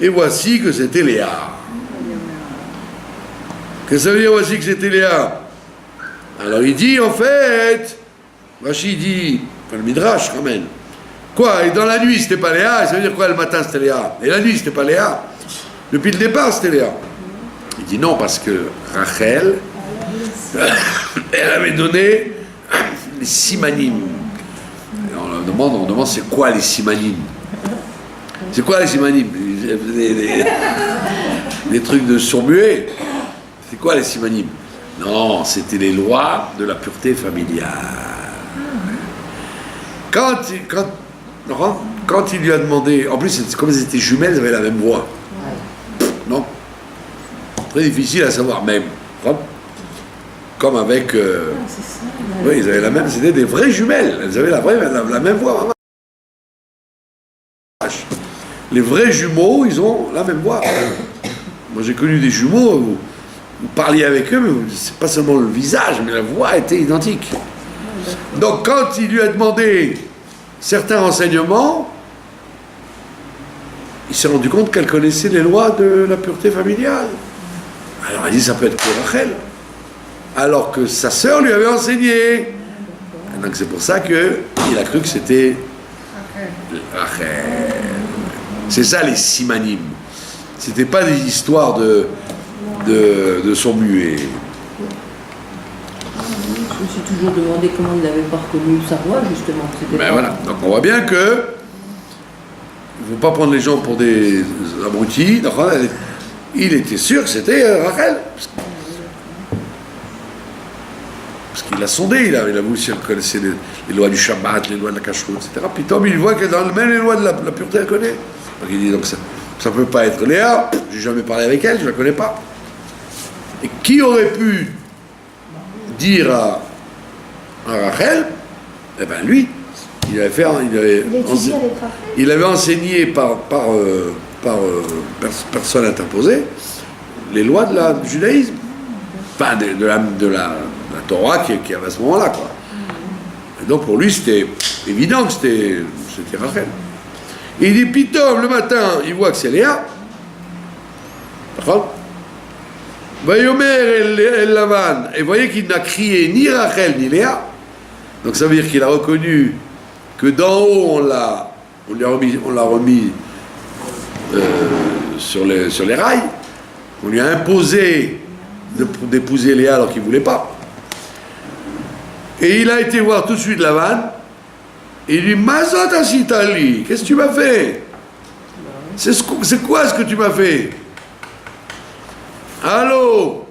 et voici que c'était Léa. Qu'est-ce que ça veut dire, voici que c'était Léa? Alors il dit, en fait, Rachid dit, enfin le Midrash ramène, quoi, et dans la nuit c'était pas Léa, ça veut dire quoi, le matin c'était Léa? Et la nuit c'était pas Léa? Depuis le départ c'était Léa. Il dit non, parce que Rachel, elle avait donné les simanim. On demande c'est quoi les simanim? C'est quoi les simanim? Des trucs de sourd-muet. C'est quoi les simanim? Non, c'était les lois de la pureté familiale. Quand il lui a demandé, en plus comme elles étaient jumelles, elles avaient la même voix. Non, très difficile à savoir même. Comme avec, oui, ils avaient la même, c'était des vraies jumelles. Elles avaient la même voix. Les vrais jumeaux, ils ont la même voix. Moi, j'ai connu des jumeaux. Vous parliez avec eux, mais c'est pas seulement le visage, mais la voix était identique. Donc quand il lui a demandé certains renseignements, il s'est rendu compte qu'elle connaissait les lois de la pureté familiale. Alors il dit, ça peut être que Rachel. Alors que sa sœur lui avait enseigné. Donc c'est pour ça qu'il a cru que c'était Rachel. C'est ça les simanim. C'était pas des histoires de son muet. Je me suis toujours demandé comment il n'avait pas reconnu sa voix, justement. Ben voilà. Donc on voit bien que il ne faut pas prendre les gens pour des abrutis. Il était sûr que c'était Rachel. Parce qu'il a sondé, il a voulu si elle connaissait les lois du Shabbat, les lois de la Kashrut, etc. Puis Tom, il voit que même les lois de la pureté, elle connaît. Donc il dit, donc ça ne peut pas être Léa, j'ai jamais parlé avec elle, je ne la connais pas. Et qui aurait pu dire à Rachel? Eh bien lui, il avait enseigné par personne interposée les lois du judaïsme, enfin de la Torah qui avait à ce moment-là, quoi. Et donc pour lui c'était évident que c'était Rachel. Et il dit Pitom, le matin, il voit que c'est Léa. D'accord? Vayomer el Lavan, et voyez qu'il n'a crié ni Rachel ni Léa. Donc ça veut dire qu'il a reconnu que d'en haut on l'a remis sur les rails. On lui a imposé d'épouser Léa alors qu'il ne voulait pas. Et il a été voir tout de suite Lavan. Et il lui dit Mazot Asitali, qu'est-ce que tu m'as fait? C'est quoi ce que tu m'as fait? Allô,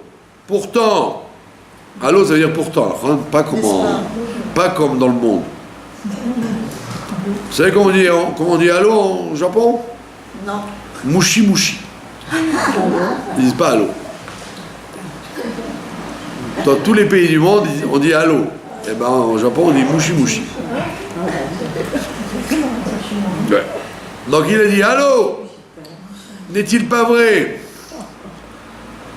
pourtant. Allô, ça veut dire pourtant, pas comme dans le monde. Vous savez comment on dit allô en Japon? Non. Mushi mushi. Ils disent pas allô. Dans tous les pays du monde, on dit allô. Et ben en Japon, on dit mushi mushi. Ouais. Donc il a dit allô, n'est-il pas vrai?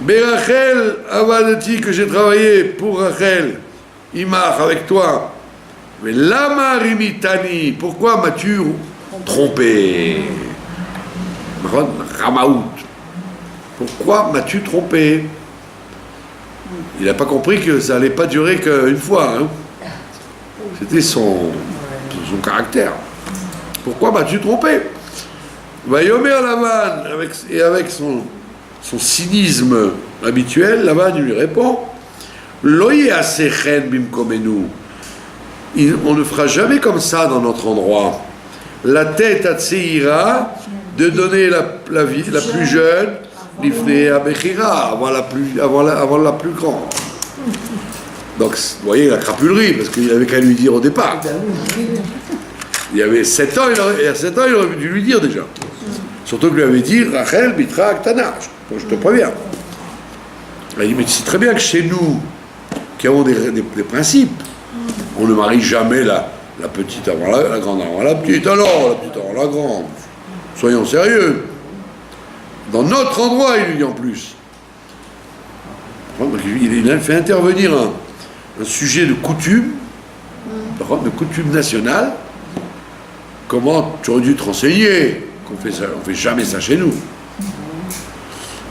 Berachel avadati, que j'ai travaillé pour Rachel, Imar, avec toi. Mais lama rimitani, pourquoi m'as-tu trompé? Ramaout, pourquoi m'as-tu trompé? Il n'a pas compris que ça n'allait pas durer qu'une fois. Hein. C'était son caractère. Pourquoi m'as-tu trompé? Vayomer Lavan, avec son cynisme habituel, Lavan lui répond Loye asechen bimkomenu. On ne fera jamais comme ça dans notre endroit. La tête à Tseira, de donner la plus jeune, l'ifne à Bechira, avant la plus grande. Donc, vous voyez la crapulerie, parce qu'il avait qu'à lui dire au départ. Il y avait 7 ans, il aurait dû lui dire déjà. Surtout que lui avait dit Rachel, Bitra, Aktana. Je te préviens. Il a dit, mais tu sais très bien que chez nous, qui avons des principes, on ne marie jamais la petite avant la grande avant la petite, alors la petite avant la grande. Soyons sérieux. Dans notre endroit, il lui dit en plus. Il a fait intervenir un sujet de coutume, de coutume nationale. Comment tu aurais dû te renseigner qu'on fait ça, on fait jamais ça chez nous.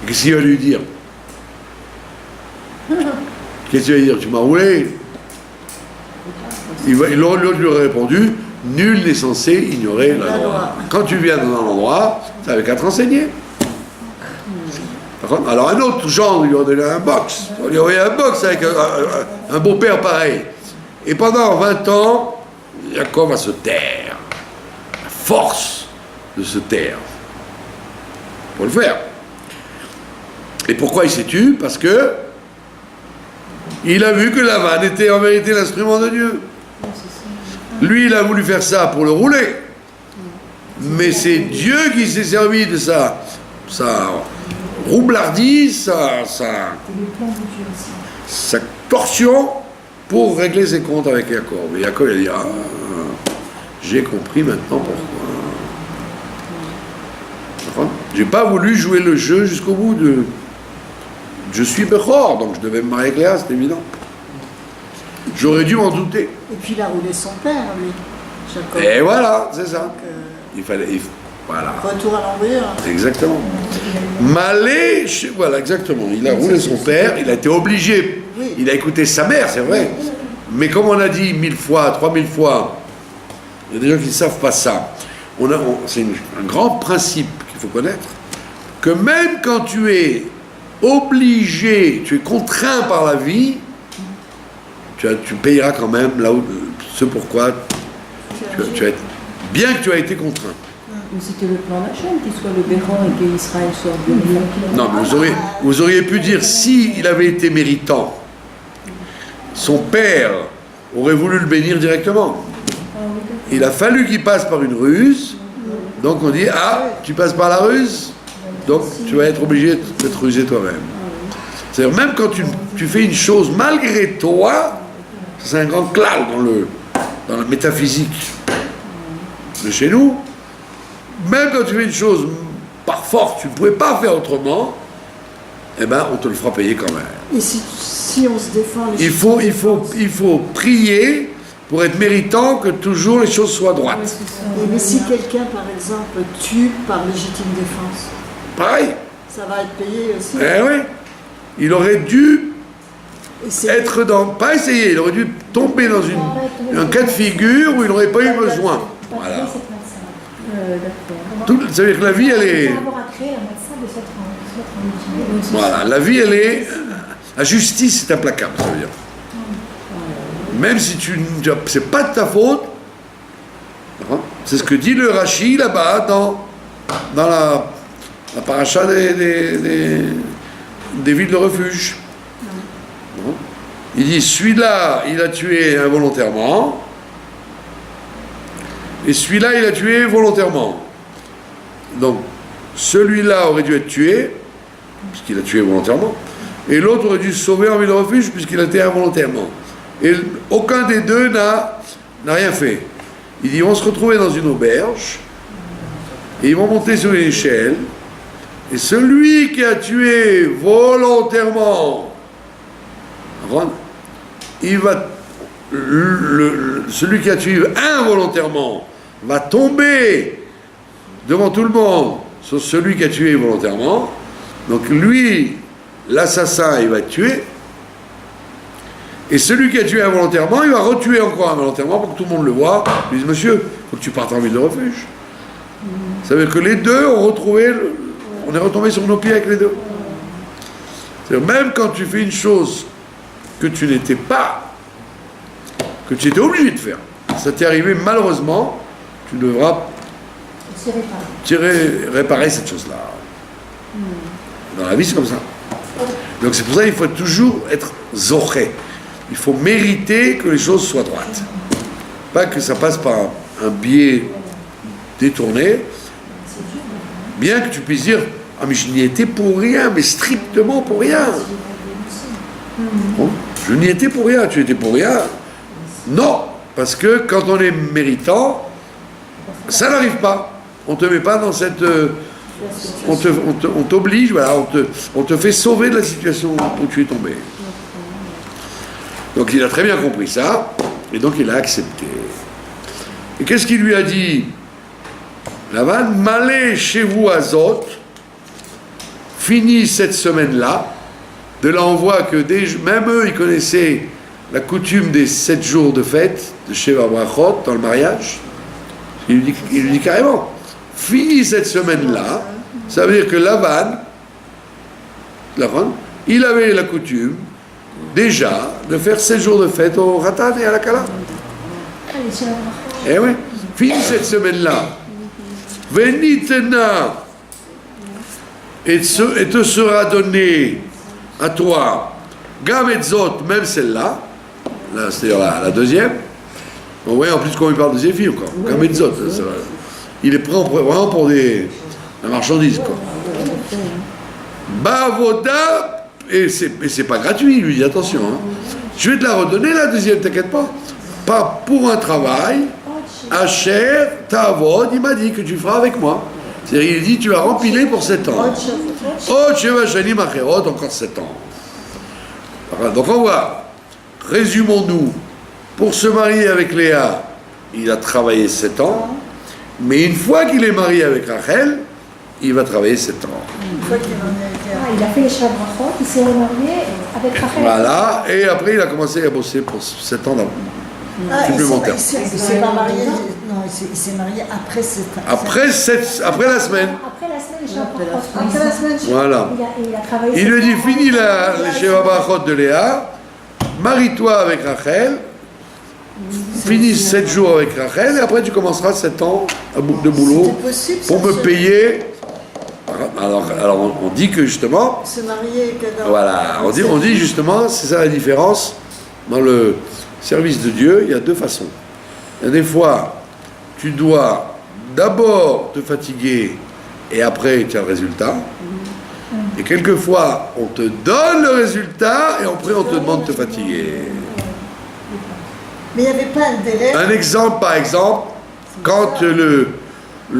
Et qu'est-ce qu'il va lui dire? Qu'est-ce qu'il va dire? Tu m'as roulé? L'autre lui aurait répondu, nul n'est censé ignorer la loi. Quand tu viens dans un endroit, tu n'avais qu'à te renseigner. Alors un autre genre, il lui a donné un box. On lui a envoyé un box avec un beau-père pareil. Et pendant 20 ans, Jacob va se taire. La force de se taire. Pour le faire. Et pourquoi il s'est tué? Parce que il a vu que Lavan était en vérité l'instrument de Dieu. Lui, il a voulu faire ça pour le rouler. Mais c'est Dieu qui s'est servi de sa roublardise, sa torsion pour régler ses comptes avec Jacob. Et Jacob, il a dit, j'ai compris maintenant pourquoi. J'ai pas voulu jouer le jeu jusqu'au bout de... Je suis Bechor, donc je devais me marier avec Léa, c'est évident. J'aurais dû m'en douter. Et puis il a roulé son père, lui, Jacob. Et voilà, c'est ça. Donc, Il fallait... Voilà. Retour à l'envers. Exactement. Malé, voilà, exactement. Il a roulé son père, il a été obligé. Oui. Il a écouté sa mère, c'est vrai. Mais comme on a dit 1000 fois, 3000 fois, il y a des gens qui ne savent pas ça. C'est un grand principe qu'il faut connaître, que même quand tu es obligé, tu es contraint par la vie, tu payeras quand même là où, ce pourquoi tu as, bien que tu as été contraint. Mais c'était le plan d'Hachem, qu'il soit le Béran et qu'Israël sorte de l'Égypte. Non, mais vous auriez pu dire, s'il avait été méritant, son père aurait voulu le bénir directement. Il a fallu qu'il passe par une ruse, donc on dit, ah, tu passes par la ruse, donc tu vas être obligé de te ruser toi-même. C'est-à-dire, même quand tu fais une chose malgré toi, c'est un grand clal dans la métaphysique de chez nous. Même quand tu fais une chose par force, tu ne pouvais pas faire autrement, eh ben, on te le fera payer quand même. Et si on se défend... Il faut prier pour être méritant que toujours les choses soient droites. Mais si quelqu'un, par exemple, tue par légitime défense, Pareil. ça va être payé aussi. Eh oui. Il aurait dû Et c'est- être dans... Pas essayer, il aurait dû tomber dans un cas de figure où il n'aurait pas eu besoin. Voilà. D'accord. Ça veut dire que la vie, elle est... Il faut avoir à créer un médecin de cette rang. Voilà, la vie, elle est... La justice est implacable, ça veut dire. Même si c'est pas de ta faute, hein, c'est ce que dit le Rashi là-bas dans la paracha des villes de refuge. Hein. Il dit, celui-là, il a tué involontairement, et celui-là, il a tué volontairement. Donc, celui-là aurait dû être tué, puisqu'il a tué volontairement, et l'autre aurait dû se sauver en ville de refuge, puisqu'il a été involontairement. Et aucun des deux n'a rien fait. Il dit, ils vont se retrouver dans une auberge, et ils vont monter sur une échelle, et celui qui a tué volontairement, celui qui a tué involontairement va tomber devant tout le monde sur celui qui a tué volontairement. Donc lui, l'assassin, il va être tué. Et celui qui a tué involontairement, il va retuer encore involontairement pour que tout le monde le voit. Il dit, monsieur, il faut que tu partes en ville de refuge. Ça veut dire que les deux ont retrouvé, on est retombé sur nos pieds avec les deux. C'est-à-dire, même quand tu fais une chose que tu n'étais pas, que tu étais obligé de faire, ça t'est arrivé malheureusement, tu devras réparer cette chose-là. Dans la vie, c'est comme ça. Donc c'est pour ça qu'il faut toujours être zoré. Il faut mériter que les choses soient droites. Pas que ça passe par un biais détourné. Bien que tu puisses dire, ah mais je n'y étais pour rien, mais strictement pour rien. Bon, je n'y étais pour rien, tu étais pour rien. Non, parce que quand on est méritant, ça n'arrive pas. On ne te met pas dans cette... on t'oblige, voilà, on te fait sauver de la situation où tu es tombé. Donc il a très bien compris ça, et donc il a accepté. Et qu'est-ce qu'il lui a dit? Lavan, m'allez chez vous à Zot, fini cette semaine-là. De là on voit que même eux, ils connaissaient la coutume des 7 jours de fête, de Sheva Brachot, dans le mariage. Il lui dit carrément, fini cette semaine-là, ça veut dire que Lavan, il avait la coutume, déjà, de faire 7 jours de fête au Ratan et à la Kala. Eh oui, fini cette semaine-là. Venitena, et te sera donné à toi, Gametzot, même celle-là, c'est-à-dire la deuxième. Vous voyez en plus qu'on lui parle de ses filles encore. Gametzot, il est prêt vraiment pour la marchandise, quoi. Bavoda, et c'est pas gratuit, il lui dit attention, hein. Je vais te la redonner la deuxième, t'inquiète pas. Pas pour un travail, Asher, Tavod, il m'a dit que tu feras avec moi. C'est-à-dire, il dit tu vas rempiler pour 7 ans. Oh, Sheva Shanim Acherot, encore 7 ans. Voilà, donc on voit, résumons-nous, pour se marier avec Léa, il a travaillé 7 ans, mais une fois qu'il est marié avec Rachel, il va travailler 7 ans. Une fois qu'il en est Il a fait les Shabrachot, il s'est remarié avec Rachel. Voilà, et après il a commencé à bosser pour 7 ans supplémentaires. Il s'est pas marié, non, il s'est marié après Après la semaine. Après la semaine, les Shabrachot. Après la semaine. Voilà. Il a travaillé. Il lui dit fini les Sheva Brachot de Léa, marie-toi avec Rachel, finis 7 jours avec Rachel et après tu commenceras 7 ans de boulot C'est possible, pour ça, me payer. Alors on dit que justement, se marier que dans... voilà, on dit justement, c'est ça la différence. Dans le service de Dieu, il y a deux façons. Il y a des fois, tu dois d'abord te fatiguer et après tu as le résultat. Et quelquefois, on te donne le résultat et après on te demande de te fatiguer. Mais il n'y avait pas un délai. Un exemple, par exemple, quand le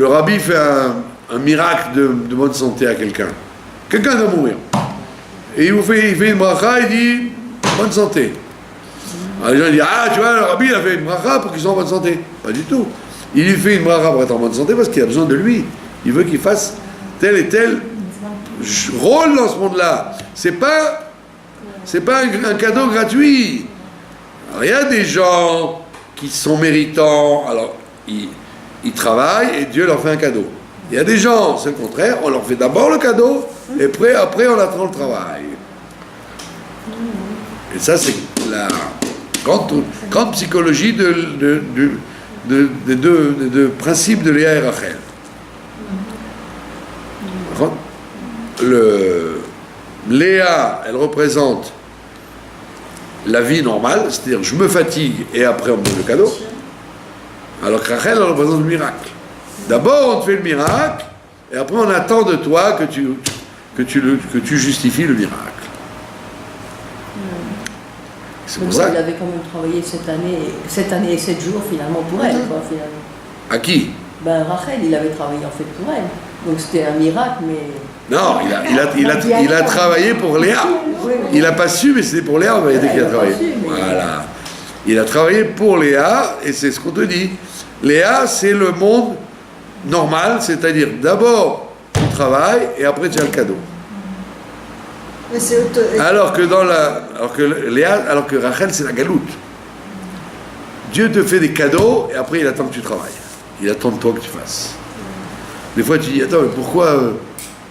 rabbi fait un miracle de bonne santé à quelqu'un. Quelqu'un doit mourir. Et il fait une bracha, il dit bonne santé. Alors les gens disent, ah tu vois, le rabbi il a fait une bracha pour qu'il soit en bonne santé. Pas du tout. Il lui fait une bracha pour être en bonne santé parce qu'il a besoin de lui. Il veut qu'il fasse tel et tel rôle dans ce monde-là. C'est pas un cadeau gratuit. Alors, il y a des gens qui sont méritants, alors ils travaillent et Dieu leur fait un cadeau. Il y a des gens, c'est le contraire, on leur fait d'abord le cadeau et après on attend le travail. Et ça c'est la grande psychologie des deux principes de Léa et Rachel. Léa, elle représente la vie normale, c'est-à-dire je me fatigue et après on me donne le cadeau. Alors que Rachel, elle représente le miracle. D'abord on te fait le miracle et après on attend de toi que tu justifies le miracle. C'est pour ça. Il avait quand même travaillé cette année et 7 jours finalement pour elle, quoi, finalement. À qui? Ben Rachel, il avait travaillé en fait pour elle. Donc c'était un miracle, mais... Non, il a travaillé pour Léa. Il n'a pas su, mais c'était pour Léa, on va dire qu'il a travaillé. Voilà. Il a travaillé pour Léa, et c'est ce qu'on te dit. Léa, c'est le monde normal, c'est-à-dire d'abord tu travailles, et après tu as le cadeau. Mais c'est Alors que Rachel, c'est la galoute. Dieu te fait des cadeaux, et après il attend que tu travailles. Il attend de toi que tu fasses. Des fois tu dis, attends, mais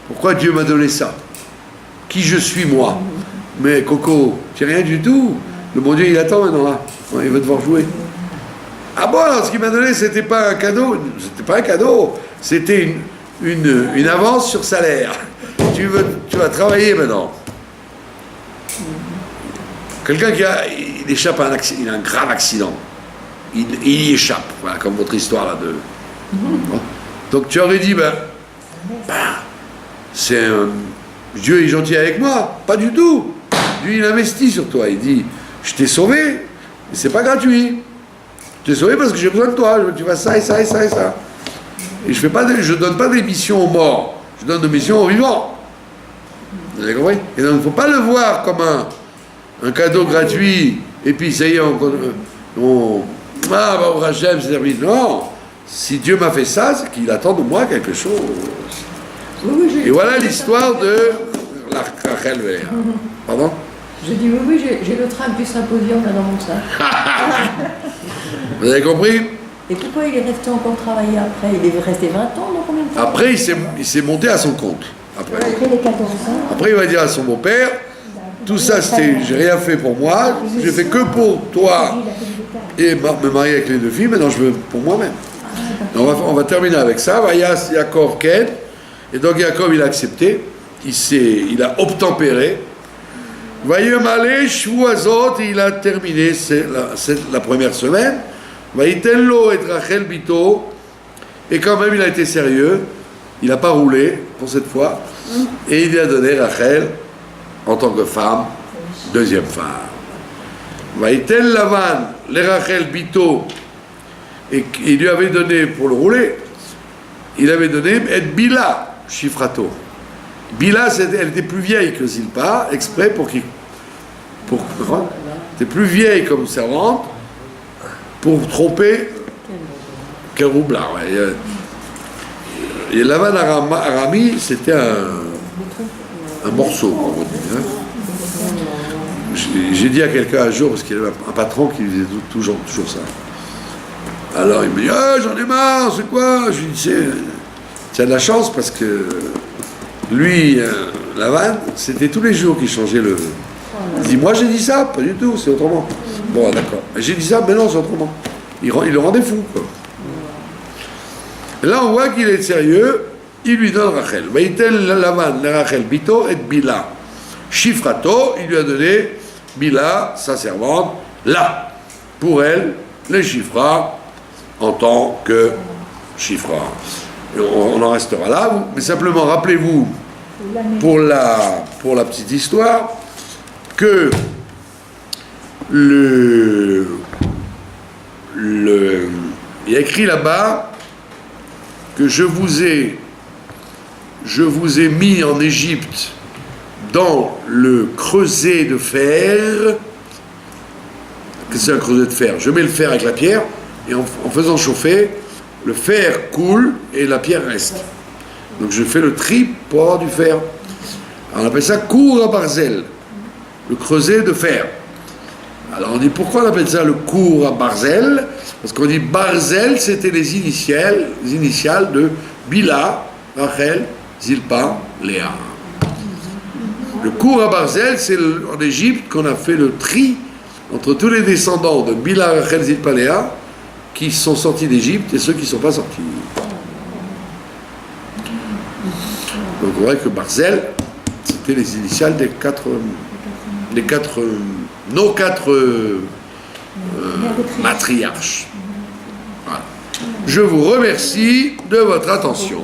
pourquoi Dieu m'a donné ça? Qui je suis moi? Mais Coco, tu n'es rien du tout. Le bon Dieu, il attend maintenant là. Il veut devoir jouer. Ah bon, alors ce qu'il m'a donné, c'était pas un cadeau. C'était pas un cadeau. C'était une avance sur salaire. Tu vas travailler maintenant. Quelqu'un il échappe à un accident, il a un grave accident. Il y échappe. Voilà, comme votre histoire là de. Donc tu aurais dit, Dieu est gentil avec moi. Pas du tout. Dieu il investit sur toi. Il dit, je t'ai sauvé, mais c'est pas gratuit. Je t'ai sauvé parce que j'ai besoin de toi. Je veux que tu fasses ça et ça et ça et ça. Et je donne pas des missions aux morts. Je donne des missions aux vivants. Vous avez compris? Et donc il ne faut pas le voir comme un cadeau gratuit. Et puis ça y est, Hachem, c'est servi. Non. Si Dieu m'a fait ça, c'est qu'il attend de moi quelque chose. Et voilà l'histoire de la Rachel Léa. Pardon? J'ai dit oui, j'ai le trac du symposium là dans mon sac. Vous avez compris? Et pourquoi il est resté encore travailler après? Il est resté 20 ans, dans combien de temps? Après, il s'est monté à son compte. Après les 14 ans. Après, il va dire à son beau-père, tout ça, j'ai rien fait pour moi, j'ai fait que pour toi et me marier avec les deux filles, maintenant je veux pour moi-même. On va terminer avec ça. Vayas Yaakov Ken. Et donc Yaakov, il a accepté, il a obtempéré. Vayemale Shvuazot, il a terminé la première semaine. Vayitello et Rachel Bito. Et quand même, il a été sérieux. Il n'a pas roulé pour cette fois. Et il lui a donné Rachel en tant que femme, deuxième femme. Vayitel Lavan, les Rachel Bito. Et il lui avait donné, pour le rouler, il avait donné et Bila, Shifrato. Bila, elle était plus vieille que Zilpa, exprès elle était plus vieille comme servante, pour tromper Keroubla. Ouais. Et Lavan Arami, c'était un morceau, comme on dit. Hein. J'ai dit à quelqu'un un jour, parce qu'il y avait un patron qui faisait toujours ça. Alors il me dit, j'en ai marre, c'est quoi? Je lui dis, tu as de la chance parce que lui, Lavan, c'était tous les jours qu'il changeait le... Il dit, moi j'ai dit ça, pas du tout, c'est autrement. Bon, d'accord. J'ai dit ça, mais non, c'est autrement. Il le rendait fou, quoi. Et là, on voit qu'il est sérieux. Il lui donne Rachel. Vaïtel Lavan, Rachel, Bito et Bila. Shifrato, il lui a donné Bila, sa servante, là. Pour elle, les Shifra, en tant que Shifra. Et on en restera là. Mais simplement, rappelez-vous, pour la petite histoire, que il y a écrit là-bas que je vous ai mis en Égypte dans le creuset de fer. Qu'est-ce que c'est un creuset de fer? Je mets le fer avec la pierre et en faisant chauffer, le fer coule et la pierre reste. Donc je fais le tri pour avoir du fer. Alors on appelle ça cour à barzel, le creuset de fer. Alors on dit pourquoi on appelle ça le cour à barzel? Parce qu'on dit barzel, c'était les initiales de Bila, Rachel, Zilpa, Léa. Le cour à barzel, c'est en Égypte qu'on a fait le tri entre tous les descendants de Bila, Rachel, Zilpa, Léa qui sont sortis d'Égypte et ceux qui ne sont pas sortis. Donc on voit que barzel, c'était les initiales nos quatre matriarches. Voilà. Je vous remercie de votre attention.